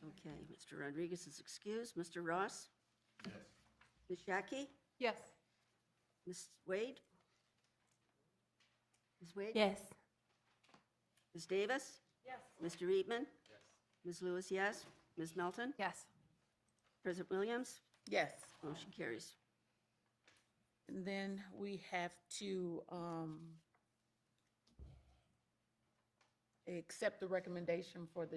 Okay, Mr. Rodriguez is excused. Mr. Ross? Yes. Ms. Shockey? Yes. Ms. Wade? Ms. Wade? Yes. Ms. Davis? Yes. Mr. Eatman? Yes. Ms. Lewis, yes. Ms. Melton? Yes. President Williams? Yes. Motion carries. And then we have to accept the recommendation for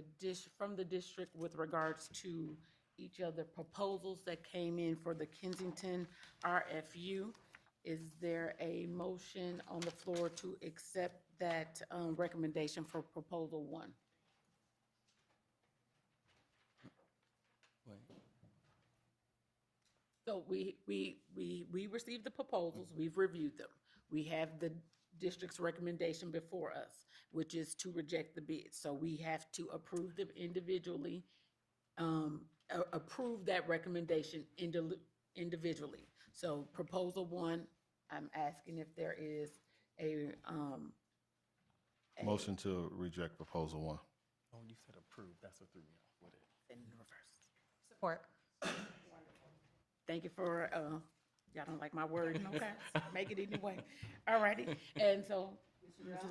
from the district with regards to each of the proposals that came in for the Kensington RFU. Is there a motion on the floor to accept that recommendation for proposal 1? So we received the proposals, we've reviewed them. We have the district's recommendation before us, which is to reject the bid. So we have to approve them individually, approve that recommendation individually. So proposal 1, I'm asking if there is a Motion to reject proposal 1. Oh, you said approved. That's what threw me off with it. in reverse. Support. Thank you for, y'all don't like my word, okay? Make it anyway. All righty, and so. Yes.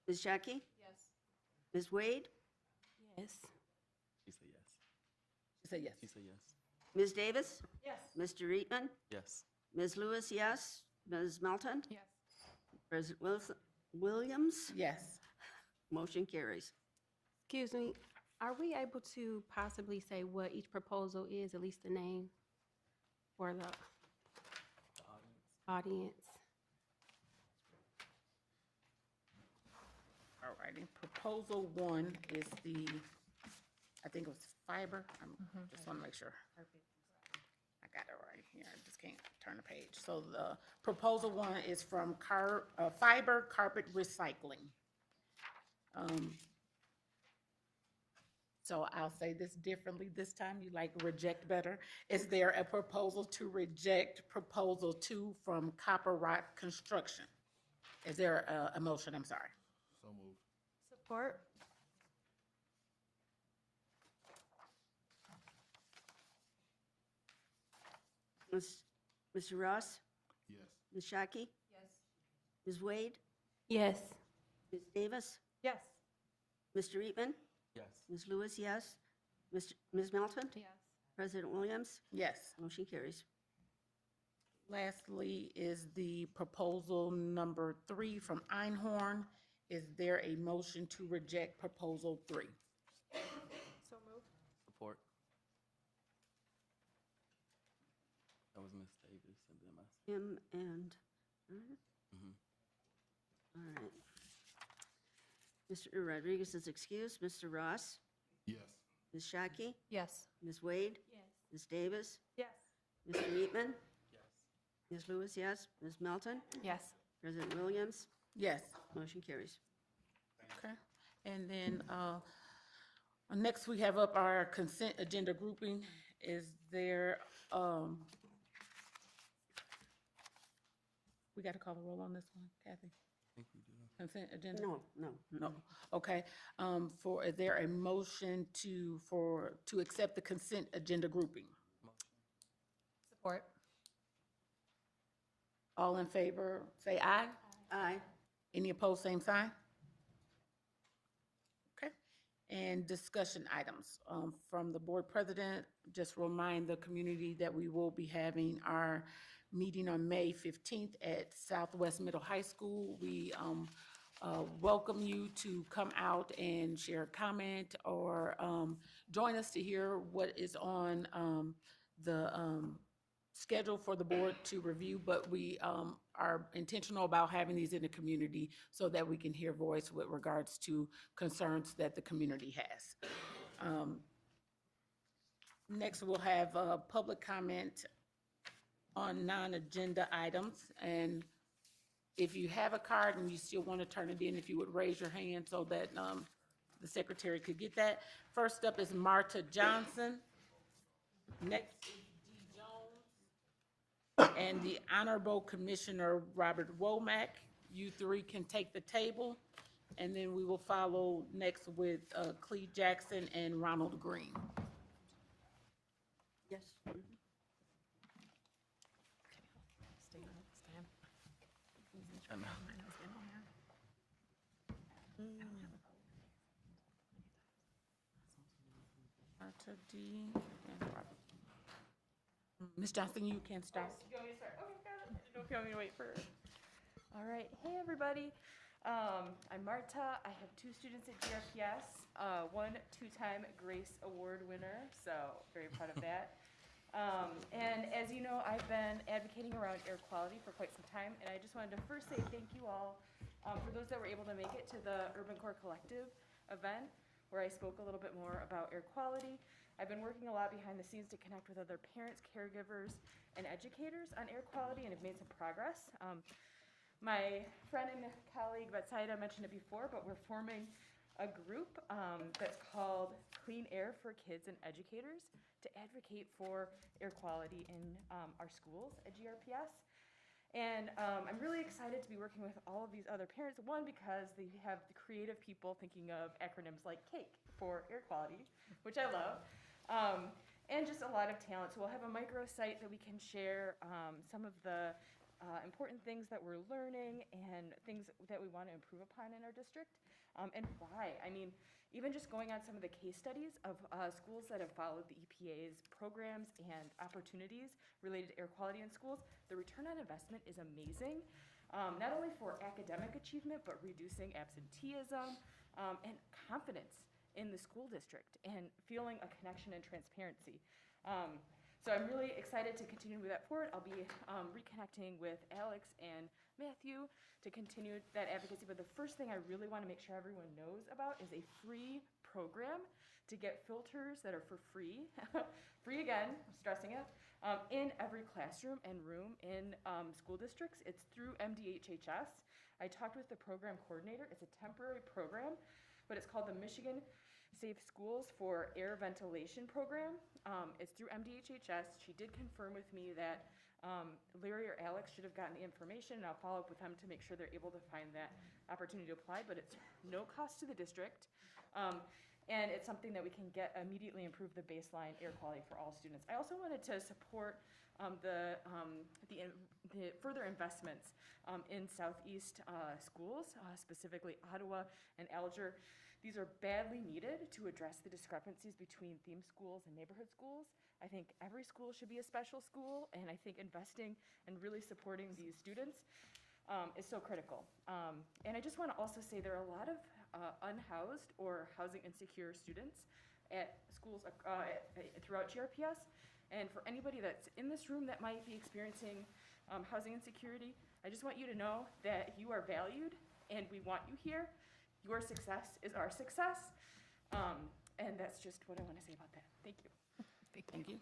Ms. Shockey? Yes. Ms. Wade? Yes. She said yes. She said yes. She said yes. Ms. Davis? Yes. Mr. Eatman? Yes. Ms. Lewis, yes. Ms. Melton? Yes. President Williams? Yes. Motion carries. Excuse me, are we able to possibly say what each proposal is, at least the name for the audience? All righty, proposal 1 is the, I think it was fiber. Just want to make sure. I got it right here. I just can't turn the page. So the proposal 1 is from fiber carpet recycling. So I'll say this differently this time. You like reject better. Is there a proposal to reject proposal 2 from Copper Rock Construction? Is there a motion? I'm sorry. So moved. Support. Mr. Ross? Yes. Ms. Shockey? Yes. Ms. Wade? Yes. Ms. Davis? Yes. Mr. Eatman? Yes. Ms. Lewis, yes. Ms. Melton? Yes. President Williams? Yes. Motion carries. Lastly is the proposal number 3 from Einhorn. Is there a motion to reject proposal 3? So moved. Support. That was Ms. Davis and then myself. Him and, Mhm. all right. Mr. Rodriguez is excused. Mr. Ross? Yes. Ms. Shockey? Yes. Ms. Wade? Yes. Ms. Davis? Yes. Mr. Eatman? Yes. Ms. Lewis, yes. Ms. Melton? Yes. President Williams? Yes. Motion carries. Okay. And then next we have up our consent agenda grouping. Is there, we got to call the roll on this one, Kathy? I think we do. Consent agenda? No. No. Okay. Is there a motion to accept the consent agenda grouping? Support. All in favor, say aye. Aye. Any opposed, same sign? Okay. And discussion items from the board president. Just remind the community that we will be having our meeting on May 15th at Southwest Middle High School. We welcome you to come out and share a comment or join us to hear what is on the schedule for the board to review, but we are intentional about having these in the community so that we can hear voice with regards to concerns that the community has. Next, we'll have public comment on non-agenda items. And if you have a card and you still want to turn it in, if you would raise your hand so that the secretary could get that. First up is Marta Johnson. Next is D. Jones. And the Honorable Commissioner Robert Womack. You three can take the table. And then we will follow next with Cleve Jackson and Ronald Green. Yes. I know. Marta D. and Robert. Ms. Johnson, you can start. You want me to start? Okay, got it. I didn't know if you want me to wait for. All right. Hey, everybody. I'm Marta. I have 2 students at GRPS, one 2-time Grace Award winner, so very proud of that. And as you know, I've been advocating around air quality for quite some time, and I just wanted to first say thank you all for those that were able to make it to the Urban Core Collective event, where I spoke a little bit more about air quality. I've been working a lot behind the scenes to connect with other parents, caregivers, and educators on air quality, and have made some progress. My friend and colleague Betsaida mentioned it before, but we're forming a group that's called Clean Air for Kids and Educators to advocate for air quality in our schools at GRPS. And I'm really excited to be working with all of these other parents. One, because they have the creative people thinking of acronyms like CAKE for air quality, which I love. And just a lot of talent. So we'll have a microsite that we can share some of the important things that we're learning and things that we want to improve upon in our district, and why. I mean, even just going on some of the case studies of schools that have followed the EPA's programs and opportunities related to air quality in schools, the return on investment is amazing, not only for academic achievement, but reducing absenteeism and confidence in the school district and feeling a connection and transparency. So I'm really excited to continue to move that forward. I'll be reconnecting with Alex and Matthew to continue that advocacy. But the first thing I really want to make sure everyone knows about is a free program to get filters that are for free, free again, I'm stressing it, in every classroom and room in school districts. It's through MDHHS. I talked with the program coordinator. It's a temporary program, but it's called the Michigan Safe Schools for Air Ventilation Program. It's through MDHHS. She did confirm with me that Larry or Alex should have gotten the information, and I'll follow up with them to make sure they're able to find that opportunity to apply, but it's no cost to the district. and it's something that we can get immediately improve the baseline air quality for all students. I also wanted to support the further investments in Southeast schools, specifically Ottawa and Alger. These are badly needed to address the discrepancies between theme schools and neighborhood schools. I think every school should be a special school, and I think investing and really supporting these students is so critical. And I just want to also say there are a lot of unhoused or housing insecure students at schools throughout GRPS. And for anybody that's in this room that might be experiencing housing insecurity, I just want you to know that you are valued and we want you here. Your success is our success. And that's just what I want to say about that. Thank you. Thank you.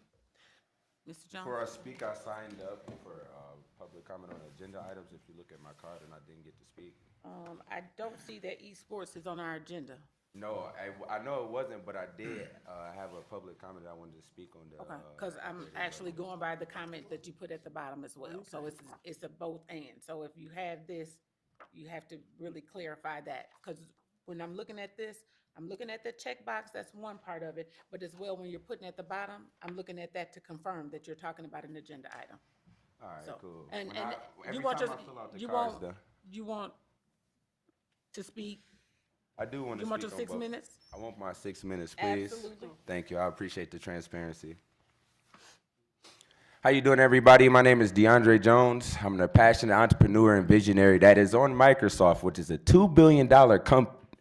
Mr. Jones? For our speak, I signed up for public comment on agenda items. If you look at my card and I didn't get to speak. I don't see that esports is on our agenda. No, I know it wasn't, but I did have a public comment I wanted to speak on the. Okay, because I'm actually going by the comment that you put at the bottom as well. So it's a both and. So if you have this, you have to really clarify that. Because when I'm looking at this, I'm looking at the checkbox, that's one part of it. But as well, when you're putting at the bottom, I'm looking at that to confirm that you're talking about an agenda item. All right, So, cool. And Every you want time your, I fill out the you cards, want, though. you want to speak? I do want to You want speak your on 6 both. minutes? I want my 6 minutes, please. Absolutely. Thank you. I appreciate the transparency. How you doing, everybody? My name is DeAndre Jones. I'm a passionate entrepreneur and visionary that is on Microsoft, which is a $2 billion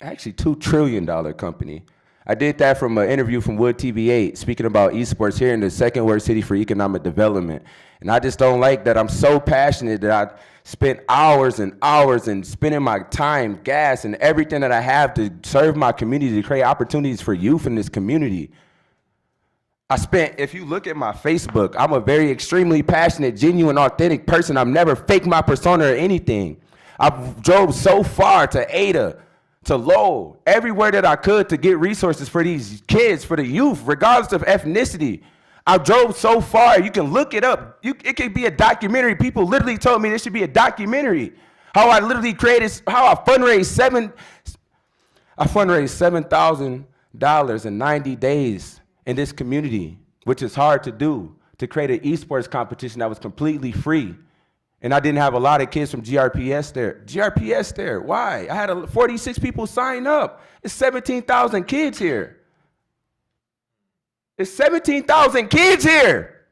actually $2 trillion company. I did that from an interview from Wood TV 8, speaking about esports here in the second worst city for economic development. And I just don't like that I'm so passionate that I spent hours and hours and spending my time, gas, and everything that I have to serve my community, to create opportunities for youth in this community. If you look at my Facebook, I'm a very extremely passionate, genuine, authentic person. I've never faked my persona or anything. I've drove so far to Ada, to Lowell, everywhere that I could to get resources for these kids, for the youth, regardless of ethnicity. I drove so far, you can look it up. It could be a documentary. People literally told me this should be a documentary. How I literally created, how I fundraised $7,000 in 90 days in this community, which is hard to do, to create an esports competition that was completely free. And I didn't have a lot of kids from GRPS there. GRPS there, why? I had 46 people sign up. It's 17,000 kids here. It's 17,000 kids here.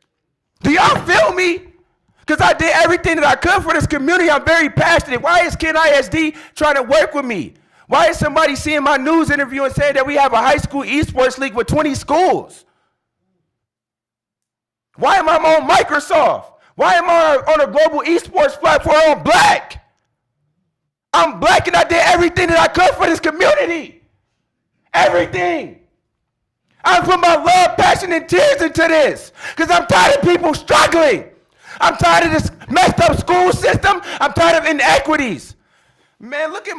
Do y'all feel me? Because I did everything that I could for this community. I'm very passionate. Why is Kid ISD trying to work with me? Why is somebody seeing my news interview and saying that we have a high school esports league with 20 schools? Why am I on Microsoft? Why am I on a global esports platform? I'm black. I'm black and I did everything that I could for this community. Everything. I put my love, passion, and tears into this because I'm tired of people struggling. I'm tired of this messed up school system. I'm tired of inequities. Man, look at,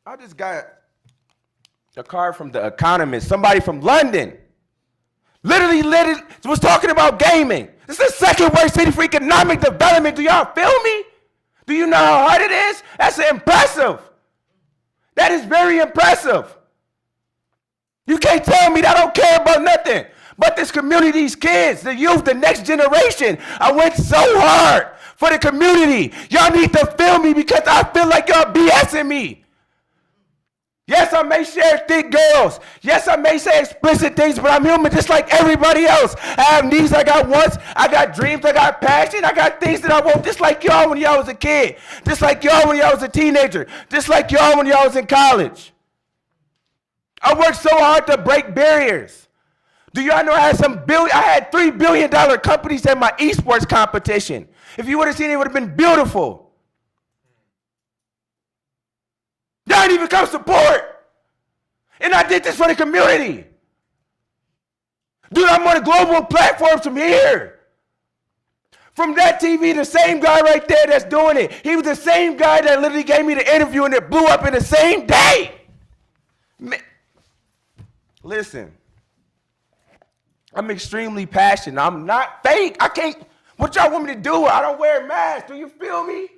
I just got a card from The Economist, somebody from London. Literally was talking about gaming. This is the second worst city for economic development. Do y'all feel me? Do you know how hard it is? That's impressive. That is very impressive. You can't tell me that I don't care about nothing but this community, these kids, the youth, the next generation. I went so hard for the community. Y'all need to feel me because I feel like y'all BSing me. Yes, I may share thick girls. Yes, I may say explicit things, but I'm human just like everybody else. I have needs, I got wants, I got dreams, I got passion, I got things that I want, just like y'all when y'all was a kid, just like y'all when y'all was a teenager, just like y'all when y'all was in college. I worked so hard to break barriers. Do y'all know I had $3 billion companies at my esports competition. If you would have seen it, it would have been beautiful. Y'all didn't even come support. And I did this for the community. Dude, I'm on a global platform from here. From that TV, the same guy right there that's doing it. He was the same guy that literally gave me the interview and it blew up in the same day. Man. Listen, I'm extremely passionate. I'm not fake. I can't, what y'all want me to do? I don't wear a mask. Do you feel me?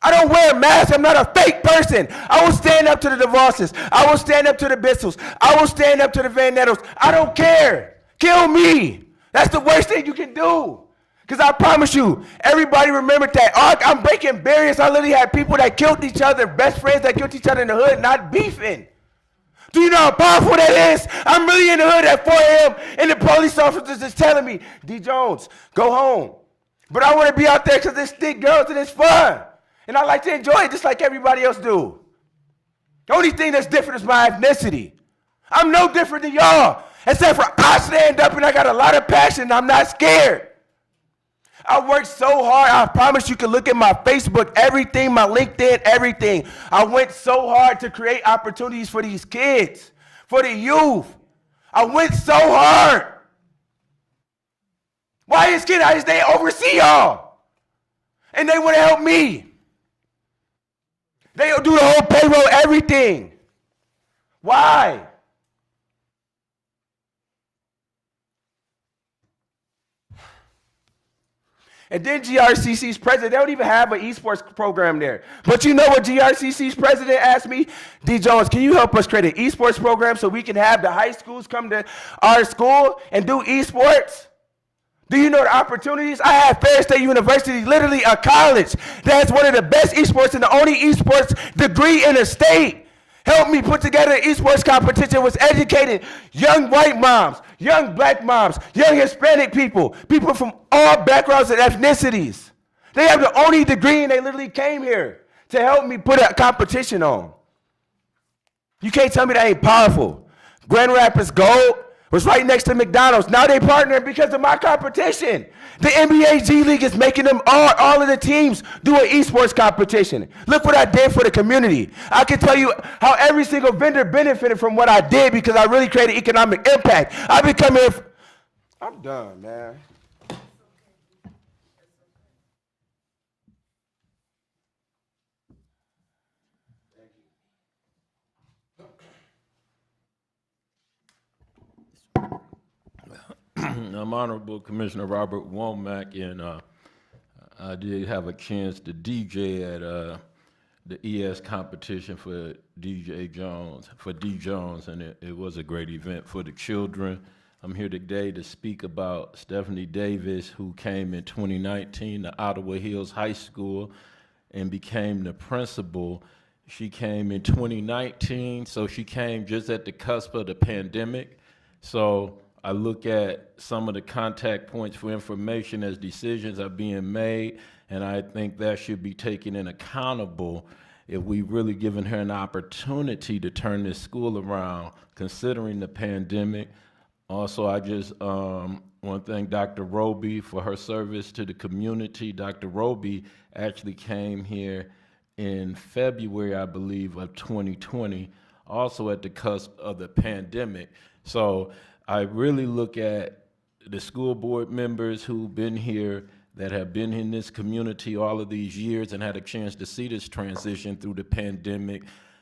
I don't wear a mask. I'm not a fake person. I will stand up to the DeVosses. I will stand up to the Bissells. I will stand up to the Van Nettles. I don't care. Kill me. That's the worst thing you can do. Because I promise you, everybody remembered that. I'm breaking barriers. I literally had people that killed each other, best friends that killed each other in the hood, not beefing. Do you know how powerful that is? I'm really in the hood at 4 a.m. and the police officers is telling me, D. Jones, go home. But I want to be out there because it's thick girls and it's fun. And I like to enjoy it just like everybody else do. The only thing that's different is my ethnicity. I'm no different than y'all, except for I stand up and I got a lot of passion and I'm not scared. I worked so hard. I promise you can look at my Facebook, everything, my LinkedIn, everything. I went so hard to create opportunities for these kids, for the youth. I went so hard. Why is kid? They oversee y'all. And they want to help me. They'll do the whole payroll, everything. Why? And then GRCC's president, they don't even have an esports program there. But you know what GRCC's president asked me? D. Jones, can you help us create an esports program so we can have the high schools come to our school and do esports? Do you know the opportunities? I have Ferris State University, literally a college that has one of the best esports and the only esports degree in the state. Helped me put together an esports competition, was educating young white moms, young black moms, young Hispanic people, people from all backgrounds and ethnicities. They have the only degree and they literally came here to help me put a competition on. You can't tell me that ain't powerful. Grand Rapids Gold was right next to McDonald's. Now they partner because of my competition. The NBA G League is making them all of the teams do an esports competition. Look what I did for the community. I can tell you how every single vendor benefited from what I did because I really created economic impact. I've been coming here. I'm done, man. I'm Honorable Commissioner Robert Womack, and I did have a chance to DJ at the ES competition for D. Jones, and it was a great event for the children. I'm here today to speak about Stephanie Davis, who came in 2019 to Ottawa Hills High School and became the principal. She came in 2019, so she came just at the cusp of the pandemic. So I look at some of the contact points for information as decisions are being made, and I think that should be taken in accountable if we've really given her an opportunity to turn this school around, considering the pandemic. Also, I just want to thank Dr. Roby for her service to the community. Dr. Roby actually came here in February, I believe, of 2020, also at the cusp of the pandemic. So I really look at the school board members who've been here, that have been in this community all of these years and had a chance to see this transition through the pandemic,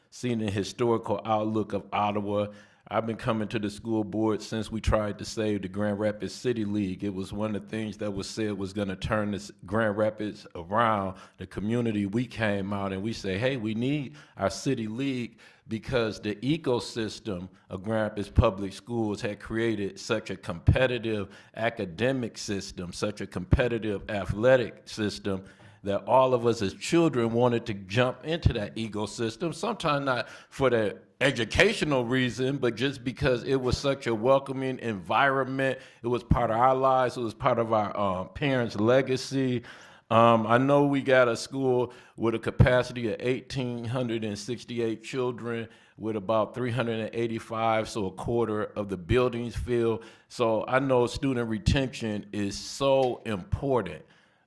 seeing the historical outlook of Ottawa. I've been coming to the school board since we tried to save the Grand Rapids City League. It was one of the things that was said was going to turn this Grand Rapids around. The community, we came out and we say, hey, we need our city league because the ecosystem of Grand Rapids Public Schools had created such a competitive academic system, such a competitive athletic system, that all of us as children wanted to jump into that ecosystem, sometimes not for the educational reason, but just because it was such a welcoming environment. It was part of our lives. It was part of our parents' legacy. I know we got a school with a capacity of 1,868 children with about 385, so a quarter of the buildings filled. So I know student retention is so important.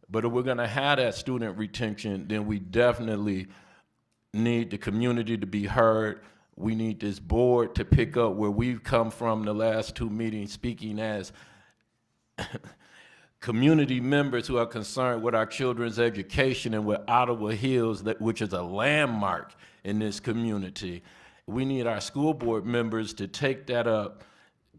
But if we're going to have that student retention, then we definitely need the community to be heard. We need this board to pick up where we've come from the last two meetings, speaking as community members who are concerned with our children's education and with Ottawa Hills, which is a landmark in this community. We need our school board members to take that up,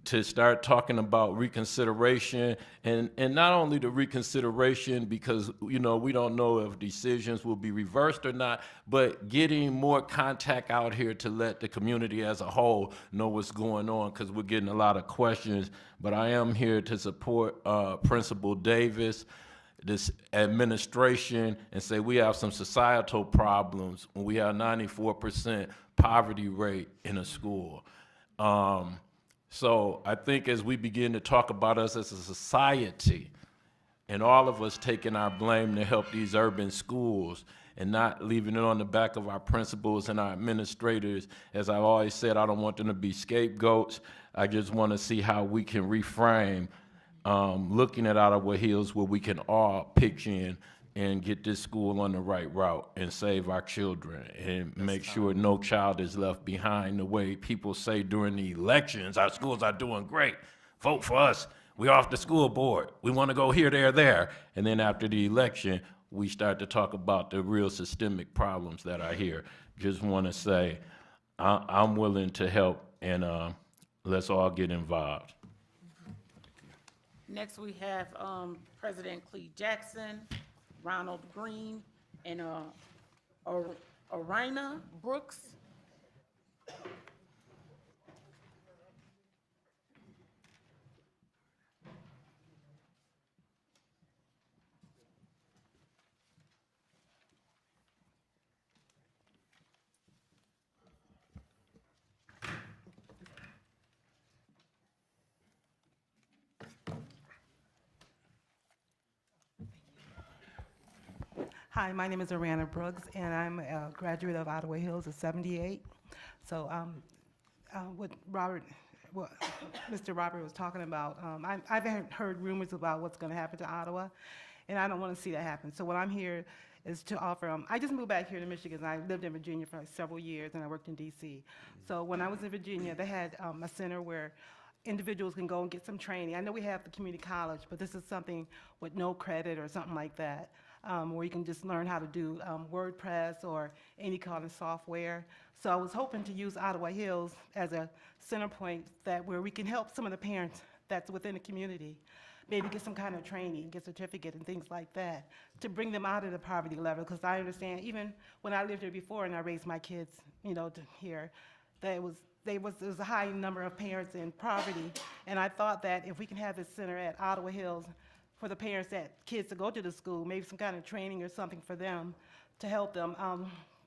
to start talking about reconsideration, and not only the reconsideration because, you know, we don't know if decisions will be reversed or not, but getting more contact out here to let the community as a whole know what's going on, because we're getting a lot of questions. But I am here to support Principal Davis, this administration, and say we have some societal problems when we have 94% poverty rate in a school. So I think as we begin to talk about us as a society, and all of us taking our blame to help these urban schools and not leaving it on the back of our principals and our administrators, as I've always said, I don't want them to be scapegoats. I just want to see how we can reframe looking at Ottawa Hills where we can all pitch in and get this school on the right route and save our children and make sure no child is left behind, the way people say during the elections, our schools are doing great. Vote for us. We're off the school board. We want to go here, there, there. And then after the election, we start to talk about the real systemic problems that are here. Just want to say I'm willing to help, and let's all get involved. Next, we have President Clee Jackson, Ronald Green, and Orina Brooks. Hi, my name is Orina Brooks, and I'm a graduate of Ottawa Hills of '78. So what Mr. Robert was talking about, I've heard rumors about what's going to happen to Ottawa, and I don't want to see that happen. So what I'm here is to offer, I just moved back here to Michigan, and I lived in Virginia for several years, and I worked in D.C. So when I was in Virginia, they had a center where individuals can go and get some training. I know we have the community college, but this is something with no credit or something like that. Where you can just learn how to do WordPress or any kind of software. So I was hoping to use Ottawa Hills as a center point where we can help some of the parents that's within the community, maybe get some kind of training, get certificate and things like that, to bring them out of the poverty level. Because I understand, even when I lived here before and I raised my kids, you know, here, there was a high number of parents in poverty, and I thought that if we can have this center at Ottawa Hills for the parents kids to go to the school, maybe some kind of training or something for them to help them.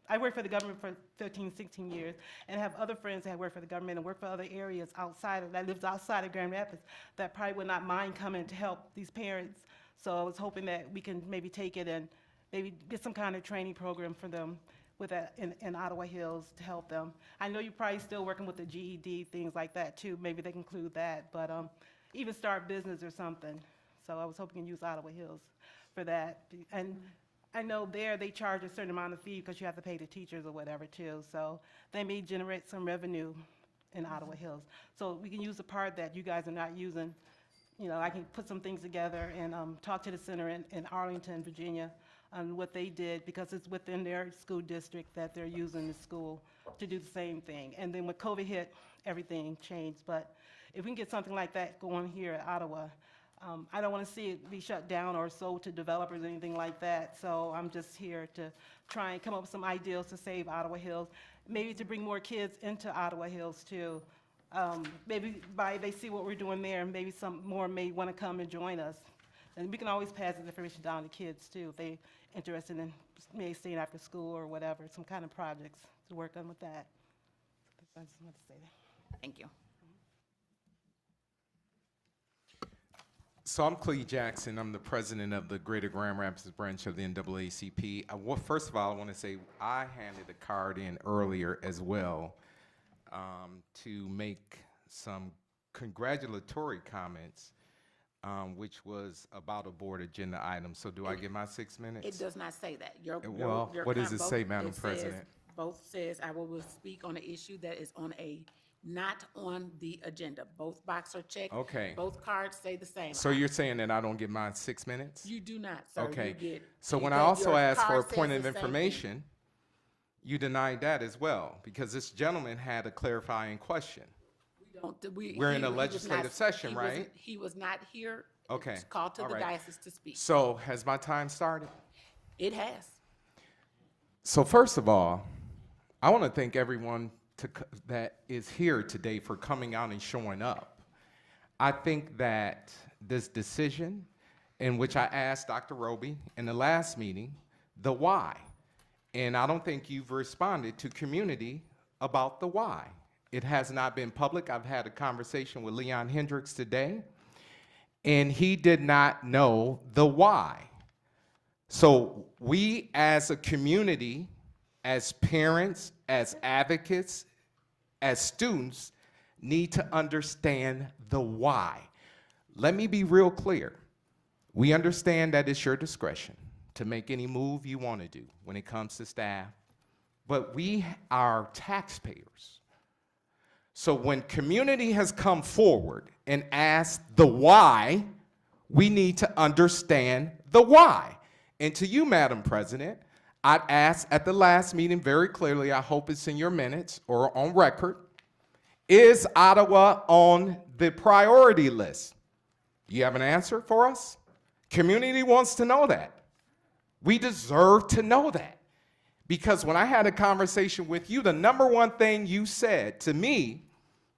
I worked for the government for 15, 16 years, and have other friends that have worked for the government and worked for other areas that lives outside of Grand Rapids that probably would not mind coming to help these parents. So I was hoping that we can maybe take it and maybe get some kind of training program for them with that in Ottawa Hills to help them. I know you're probably still working with the GED, things like that too. Maybe they can include that, but even start business or something. So I was hoping to use Ottawa Hills for that. And I know there they charge a certain amount of fee because you have to pay the teachers or whatever too. So they may generate some revenue in Ottawa Hills. So we can use the part that you guys are not using. You know, I can put some things together and talk to the center in Arlington, Virginia, on what they did, because it's within their school district that they're using the school to do the same thing. And then when COVID hit, everything changed. But if we can get something like that going here at Ottawa, I don't want to see it be shut down or sold to developers or anything like that. So I'm just here to try and come up with some ideas to save Ottawa Hills, maybe to bring more kids into Ottawa Hills too. Maybe they see what we're doing there, and maybe some more may want to come and join us. And we can always pass this information down to kids too, if they're interested in maybe staying after school or whatever, some kind of projects to work on with that. So I just wanted to say that. Thank you. So I'm Clee Jackson. I'm the president of the Greater Grand Rapids branch of the NAACP. First of all, I want to say I handed a card in earlier as well to make some congratulatory comments, which was about a board agenda item. So do I get my 6 minutes? It does not say that. What does it say, Madam President? Both says I will speak on an issue that is not on the agenda. Both boxes are checked. Okay. Both cards say the same. So you're saying that I don't get my 6 minutes? You do not, sir. Okay. So when I also asked for a point of information, you denied that as well, because this gentleman had a clarifying question. We're in a he was not- legislative session, he wasn't- right? He was not here. Okay, It's called to all the right. diocese to speak. So has my time started? It has. So first of all, I want to thank everyone that is here today for coming out and showing up. I think that this decision, in which I asked Dr. Roby in the last meeting, the why, and I don't think you've responded to community about the why. It has not been public. I've had a conversation with Leon Hendricks today, and he did not know the why. So we as a community, as parents, as advocates, as students, need to understand the why. Let me be real clear. We understand that it's your discretion to make any move you want to do when it comes to staff, but we are taxpayers. So when community has come forward and asked the why, we need to understand the why. And to you, Madam President, I'd asked at the last meeting very clearly, I hope it's in your minutes or on record, is Ottawa on the priority list? Do you have an answer for us? Community wants to know that. We deserve to know that. Because when I had a conversation with you, the number one thing you said to me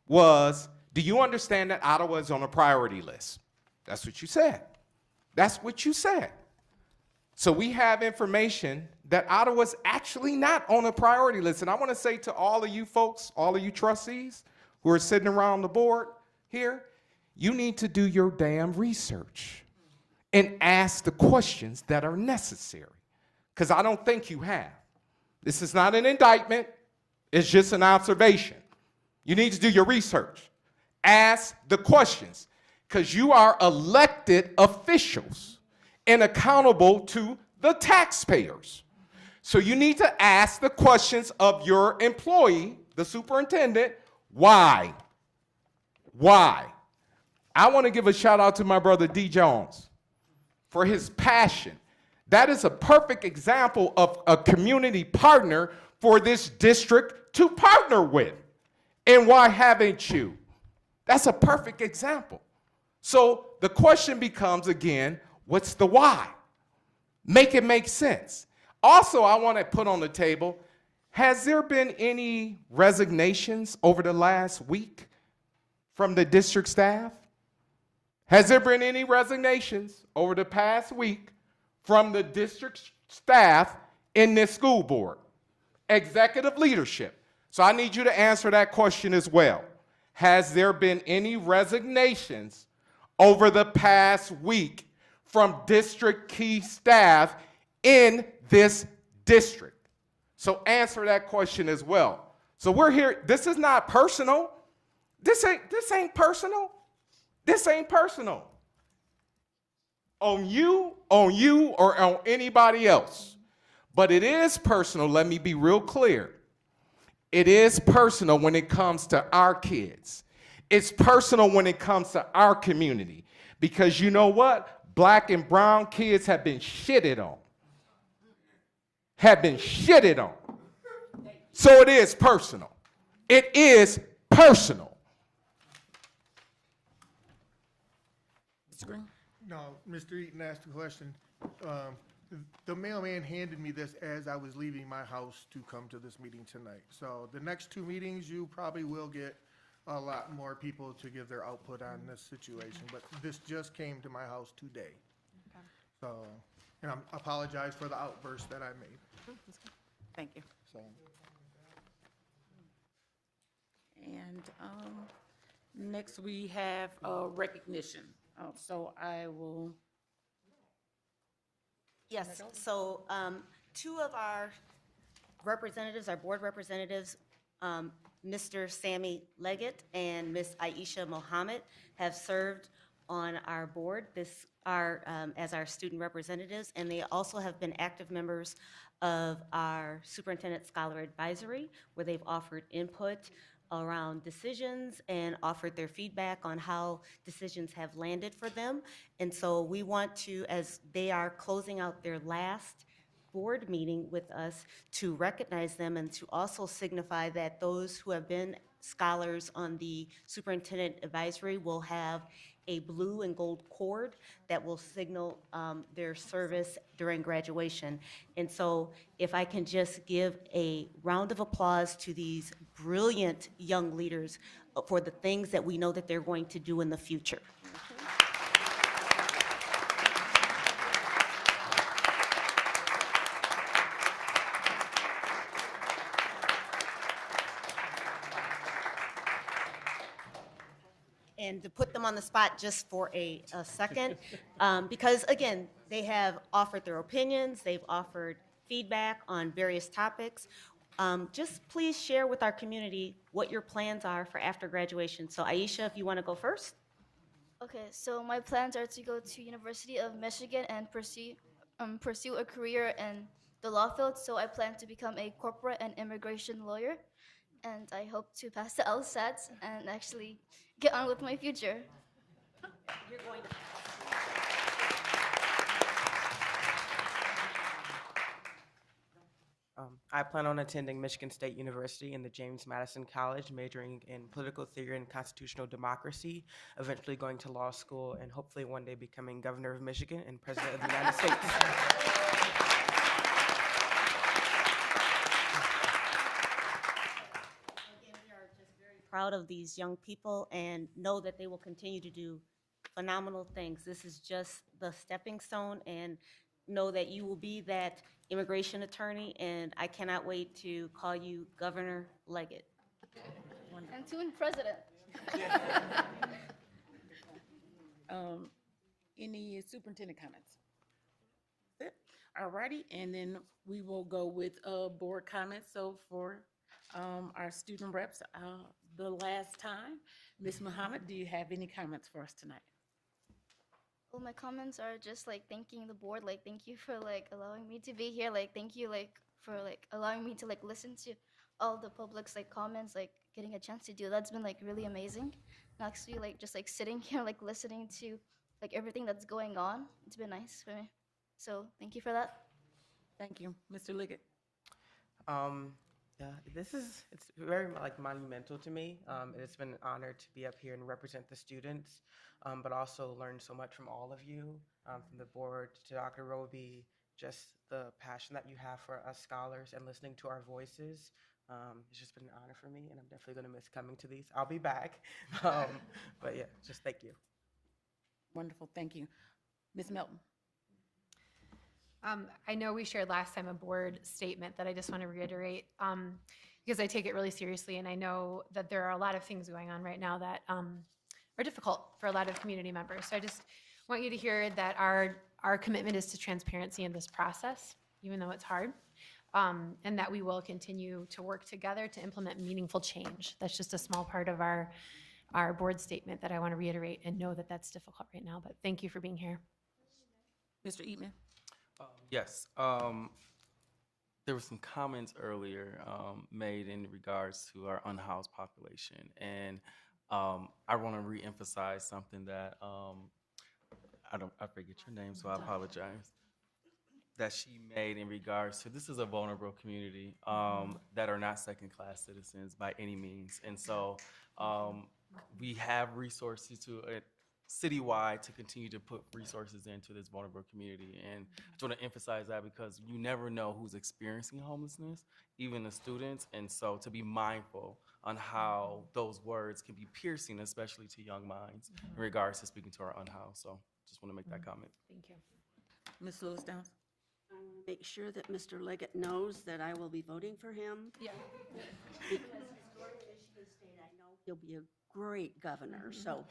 was, do you understand that Ottawa is on a priority list? That's what you said. That's what you said. So we have information that Ottawa's actually not on a priority list. And I want to say to all of you folks, all of you trustees who are sitting around the board here, you need to do your damn research and ask the questions that are necessary. Because I don't think you have. This is not an indictment. It's just an observation. You need to do your research. Ask the questions. Because you are elected officials and accountable to the taxpayers. So you need to ask the questions of your employee, the superintendent, why? Why? I want to give a shout out to my brother D. Jones for his passion. That is a perfect example of a community partner for this district to partner with. And why haven't you? That's a perfect example. So the question becomes again, what's the why? Make it make sense. Also, I want to put on the table, has there been any resignations over the last week from the district staff? Has there been any resignations over the past week from the district staff in this school board? Executive leadership. So I need you to answer that question as well. Has there been any resignations over the past week from district key staff in this district? So answer that question as well. So we're here, this is not personal. This ain't personal. This ain't personal. On you, or on anybody else. But it is personal, let me be real clear. It is personal when it comes to our kids. It's personal when it comes to our community. Because you know what? Black and brown kids have been shitted on. Have been shitted on. So it is personal. It is personal. Mr. Green? No, Mr. Eaton asked a question. The mailman handed me this as I was leaving my house to come to this meeting tonight. So the next two meetings, you probably will get a lot more people to give their output on this situation, but this just came to my house today. So, and I apologize for the outburst that I made. Thank you. So, And next we have recognition. So I will. Yes, so two of our representatives, our board representatives, Mr. Sammy Leggett and Ms. Aisha Mohammed, have served on our board as our student representatives, and they also have been active members of our Superintendent Scholar Advisory, where they've offered input around decisions and offered their feedback on how decisions have landed for them. And so we want to, as they are closing out their last board meeting with us, to recognize them and to also signify that those who have been scholars on the superintendent advisory will have a blue and gold cord that will signal their service during graduation. And so if I can just give a round of applause to these brilliant young leaders for the things that we know that they're going to do in the future. And to put them on the spot just for a second, because again, they have offered their opinions, they've offered feedback on various topics. Just please share with our community what your plans are for after graduation. So Aisha, if you want to go first. Okay, so my plans are to go to University of Michigan and pursue a career in the law field. So I plan to become a corporate and immigration lawyer, and I hope to pass the LSAT and actually get on with my future. You're going to I plan on attending Michigan State University in the James Madison College, majoring in political theory and constitutional democracy, eventually going to law school, and hopefully one day becoming governor of Michigan and president of the United States. Again, we are just very proud of these young people and know that they will continue to do phenomenal things. This is just the stepping stone, and know that you will be that immigration attorney, and I cannot wait to call you Governor Leggett. And soon president. Any superintendent comments? That's it. All righty, and then we will go with board comments. So for our student reps, the last time, Ms. Muhammad, do you have any comments for us tonight? Well, my comments are just like thanking the board, like thank you for like allowing me to be here, like thank you like for like allowing me to like listen to all the public's like comments, like getting a chance to do that's been like really amazing. And actually like just like sitting here like listening to like everything that's going on, it's been nice for me. So thank you for that. Thank you. Mr. Liggett? Yeah, it's very like monumental to me. It's been an honor to be up here and represent the students, but also learn so much from all of you, from the board to Dr. Roby, just the passion that you have for us scholars and listening to our voices. It's just been an honor for me, and I'm definitely going to miss coming to these. I'll be back, but yeah, just thank you. Wonderful, thank you. Ms. Melton? I know we shared last time a board statement that I just want to reiterate because I take it really seriously, and I know that there are a lot of things going on right now that are difficult for a lot of community members. So I just want you to hear that our commitment is to transparency in this process, even though it's hard, and that we will continue to work together to implement meaningful change. That's just a small part of our board statement that I want to reiterate and know that that's difficult right now, but thank you for being here. Mr. Eatman? Yes. There were some comments earlier made in regards to our unhoused population, and I want to reemphasize something that I forget your name, so I apologize. That she made in regards to this is a vulnerable community that are not second-class citizens by any means, and so we have resources to citywide to continue to put resources into this vulnerable community. And I just want to emphasize that because you never know who's experiencing homelessness, even the students. And so to be mindful on how those words can be piercing, especially to young minds in regards to speaking to our unhoused. So just want to make that comment. Thank you. Ms. Lewis Downs? I want to make sure that Mr. Leggett knows that I will be voting for him. Yeah. Because he's going to Michigan State, I know he'll be a great governor, so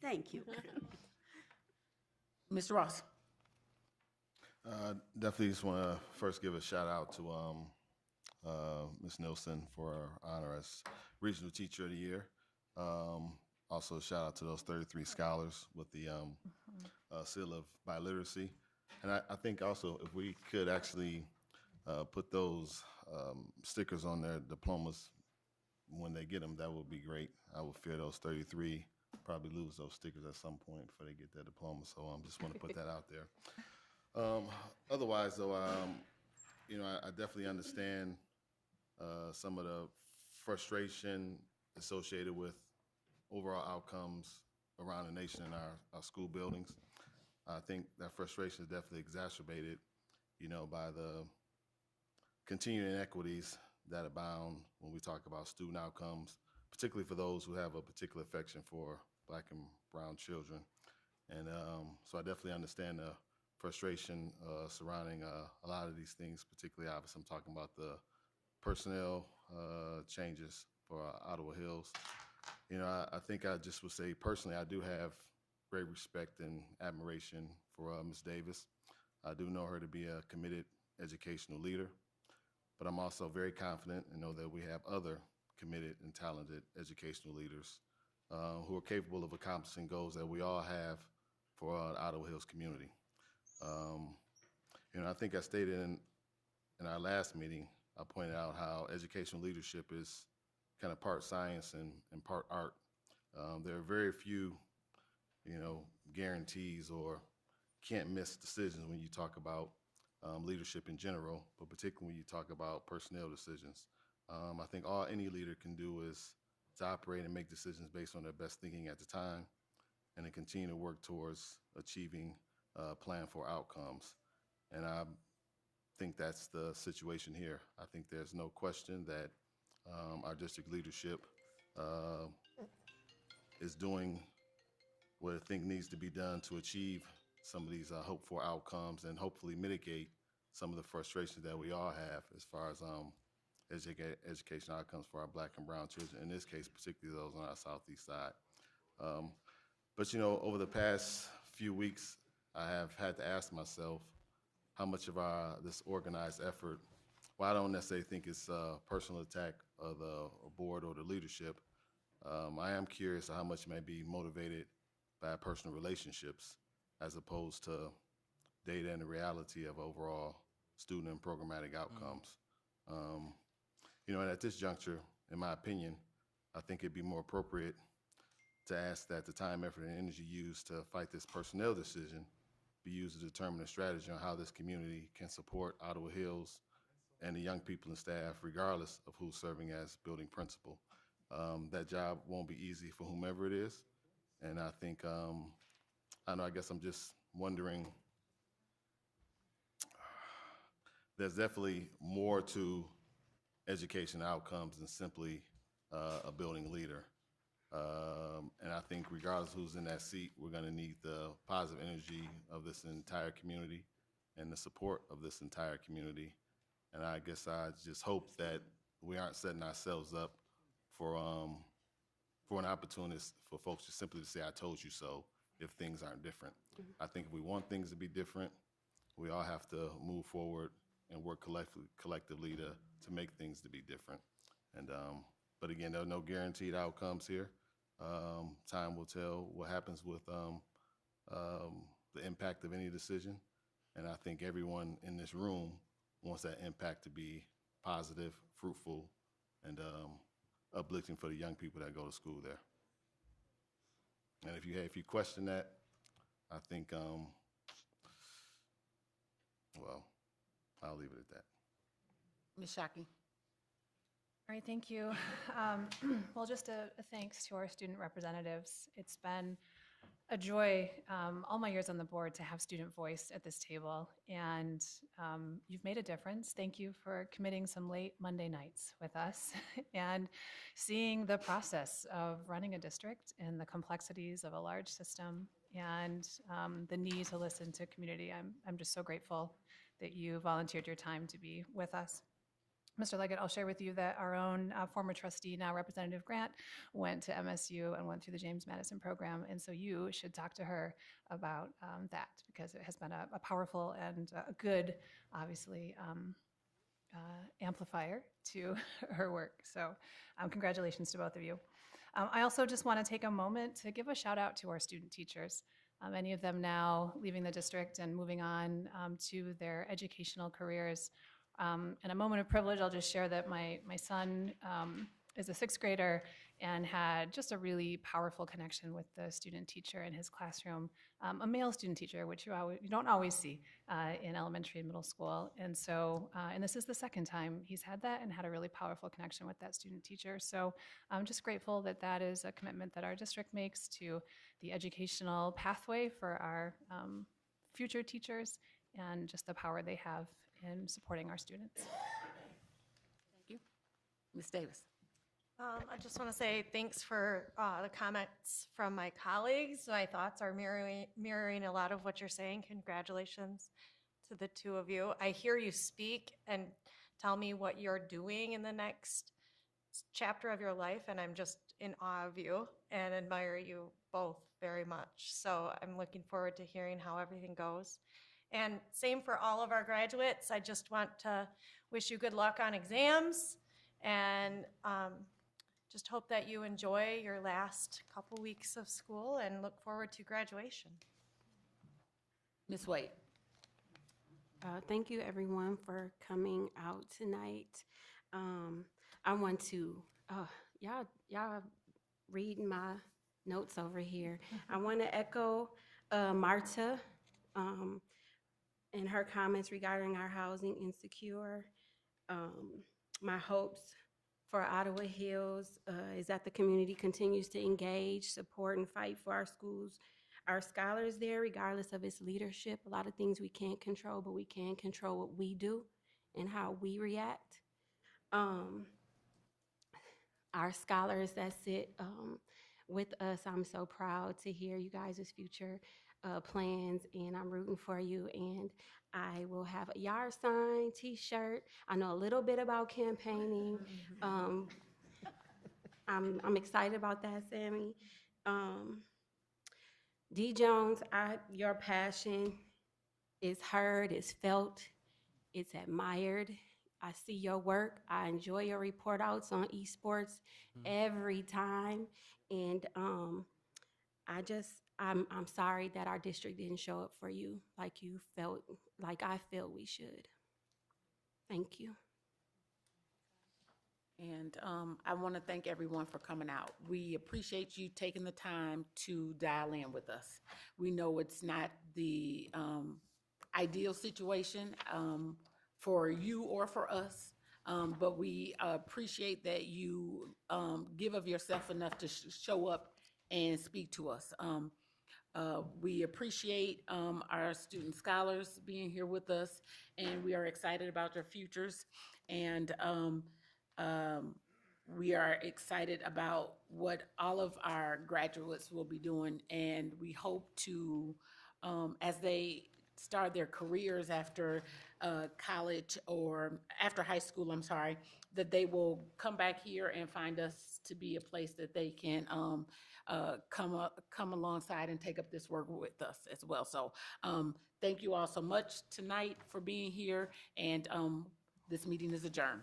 thank you. Mr. Ross? Definitely just want to first give a shout out to Ms. Nilsson for her honor as Regional Teacher of the Year. Also, a shout out to those 33 scholars with the seal of biliteracy. And I think also if we could actually put those stickers on their diplomas when they get them, that would be great. I would fear those 33 probably lose those stickers at some point before they get their diploma. So just want to put that out there. Otherwise, though, I definitely understand some of the frustration associated with overall outcomes around the nation in our school buildings. I think that frustration is definitely exacerbated, by the continued inequities that abound when we talk about student outcomes, particularly for those who have a particular affection for Black and brown children. And so I definitely understand the frustration surrounding a lot of these things, particularly obviously I'm talking about the personnel changes for Ottawa Hills. I think I just would say personally, I do have great respect and admiration for Ms. Davis. I do know her to be a committed educational leader, but I'm also very confident and know that we have other committed and talented educational leaders who are capable of accomplishing goals that we all have for our Ottawa Hills community. I think I stated in our last meeting, I pointed out how educational leadership is kind of part science and part art. There are very few, guarantees or can't miss decisions when you talk about leadership in general, but particularly when you talk about personnel decisions. I think all any leader can do is to operate and make decisions based on their best thinking at the time, and to continue to work towards achieving plan for outcomes. And I think that's the situation here. I think there's no question that our district leadership is doing what I think needs to be done to achieve some of these hoped for outcomes and hopefully mitigate some of the frustrations that we all have as far as education outcomes for our Black and brown children, in this case, particularly those on our southeast side. But over the past few weeks, I have had to ask myself how much of this organized effort, well, I don't necessarily think it's a personal attack of the board or the leadership. I am curious how much may be motivated by personal relationships as opposed to data and the reality of overall student and programmatic outcomes. And at this juncture, in my opinion, I think it'd be more appropriate to ask that the time, effort, and energy used to fight this personnel decision be used to determine a strategy on how this community can support Ottawa Hills and the young people and staff, regardless of who's serving as building principal. That job won't be easy for whomever it is. And I think, I guess I'm just wondering, there's definitely more to education outcomes than simply a building leader. And I think regardless of who's in that seat, we're gonna need the positive energy of this entire community and the support of this entire community. And I guess I just hope that we aren't setting ourselves up for an opportunity for folks to simply say, I told you so, if things aren't different. I think if we want things to be different, we all have to move forward and work collectively to make things to be different. And but again, there are no guaranteed outcomes here. Time will tell what happens with the impact of any decision. And I think everyone in this room wants that impact to be positive, fruitful, and uplifting for the young people that go to school there. And if you question that, I think, well, I'll leave it at that. Ms. Shockey. All right, thank you. Well, just a thanks to our student representatives. It's been a joy all my years on the board to have student voice at this table, and you've made a difference. Thank you for committing some late Monday nights with us and seeing the process of running a district and the complexities of a large system and the need to listen to community. I'm just so grateful that you volunteered your time to be with us. Mr. Leggett, I'll share with you that our own former trustee, now Representative Grant, went to MSU and went through the James Madison program, and so you should talk to her about that, because it has been a powerful and a good, obviously, amplifier to her work. So congratulations to both of you. I also just want to take a moment to give a shout out to our student teachers. Many of them now leaving the district and moving on to their educational careers. In a moment of privilege, I'll just share that my son is a 6th grader, and had just a really powerful connection with the student teacher in his classroom, a male student teacher, which you don't always see in elementary and middle school. And so, and this is the second time he's had that and had a really powerful connection with that student teacher. So I'm just grateful that that is a commitment that our district makes to the educational pathway for our future teachers and just the power they have in supporting our students. Thank you. Ms. Davis. I just want to say thanks for the comments from my colleagues. My thoughts are mirroring a lot of what you're saying. Congratulations to the two of you. I hear you speak and tell me what you're doing in the next chapter of your life, and I'm just in awe of you and admire you both very much. So I'm looking forward to hearing how everything goes. And same for all of our graduates. I just want to wish you good luck on exams and just hope that you enjoy your last couple weeks of school and look forward to graduation. Ms. Wade. Thank you, everyone, for coming out tonight. I want to, y'all reading my notes over here. I want to echo Marta and her comments regarding our housing insecure. My hopes for Ottawa Hills is that the community continues to engage, support, and fight for our schools, our scholars there, regardless of its leadership. A lot of things we can't control, but we can control what we do and how we react. Our scholars that sit with us, I'm so proud to hear you guys' future plans, and I'm rooting for you. And I will have a yard sign, t-shirt. I know a little bit about campaigning. I'm excited about that, Sammy. D. Jones, your passion is heard, is felt, it's admired. I see your work. I enjoy your report outs on esports every time. And I'm sorry that our district didn't show up for you like you felt, like I feel we should. Thank you. And I want to thank everyone for coming out. We appreciate you taking the time to dial in with us. We know it's not the ideal situation for you or for us, but we appreciate that you give of yourself enough to show up and speak to us. We appreciate our student scholars being here with us, and we are excited about their futures. And we are excited about what all of our graduates will be doing, and we hope to, as they start their careers after college or after high school, I'm sorry, that they will come back here and find us to be a place that they can come alongside and take up this work with us as well. So thank you all so much tonight for being here, and this meeting is adjourned.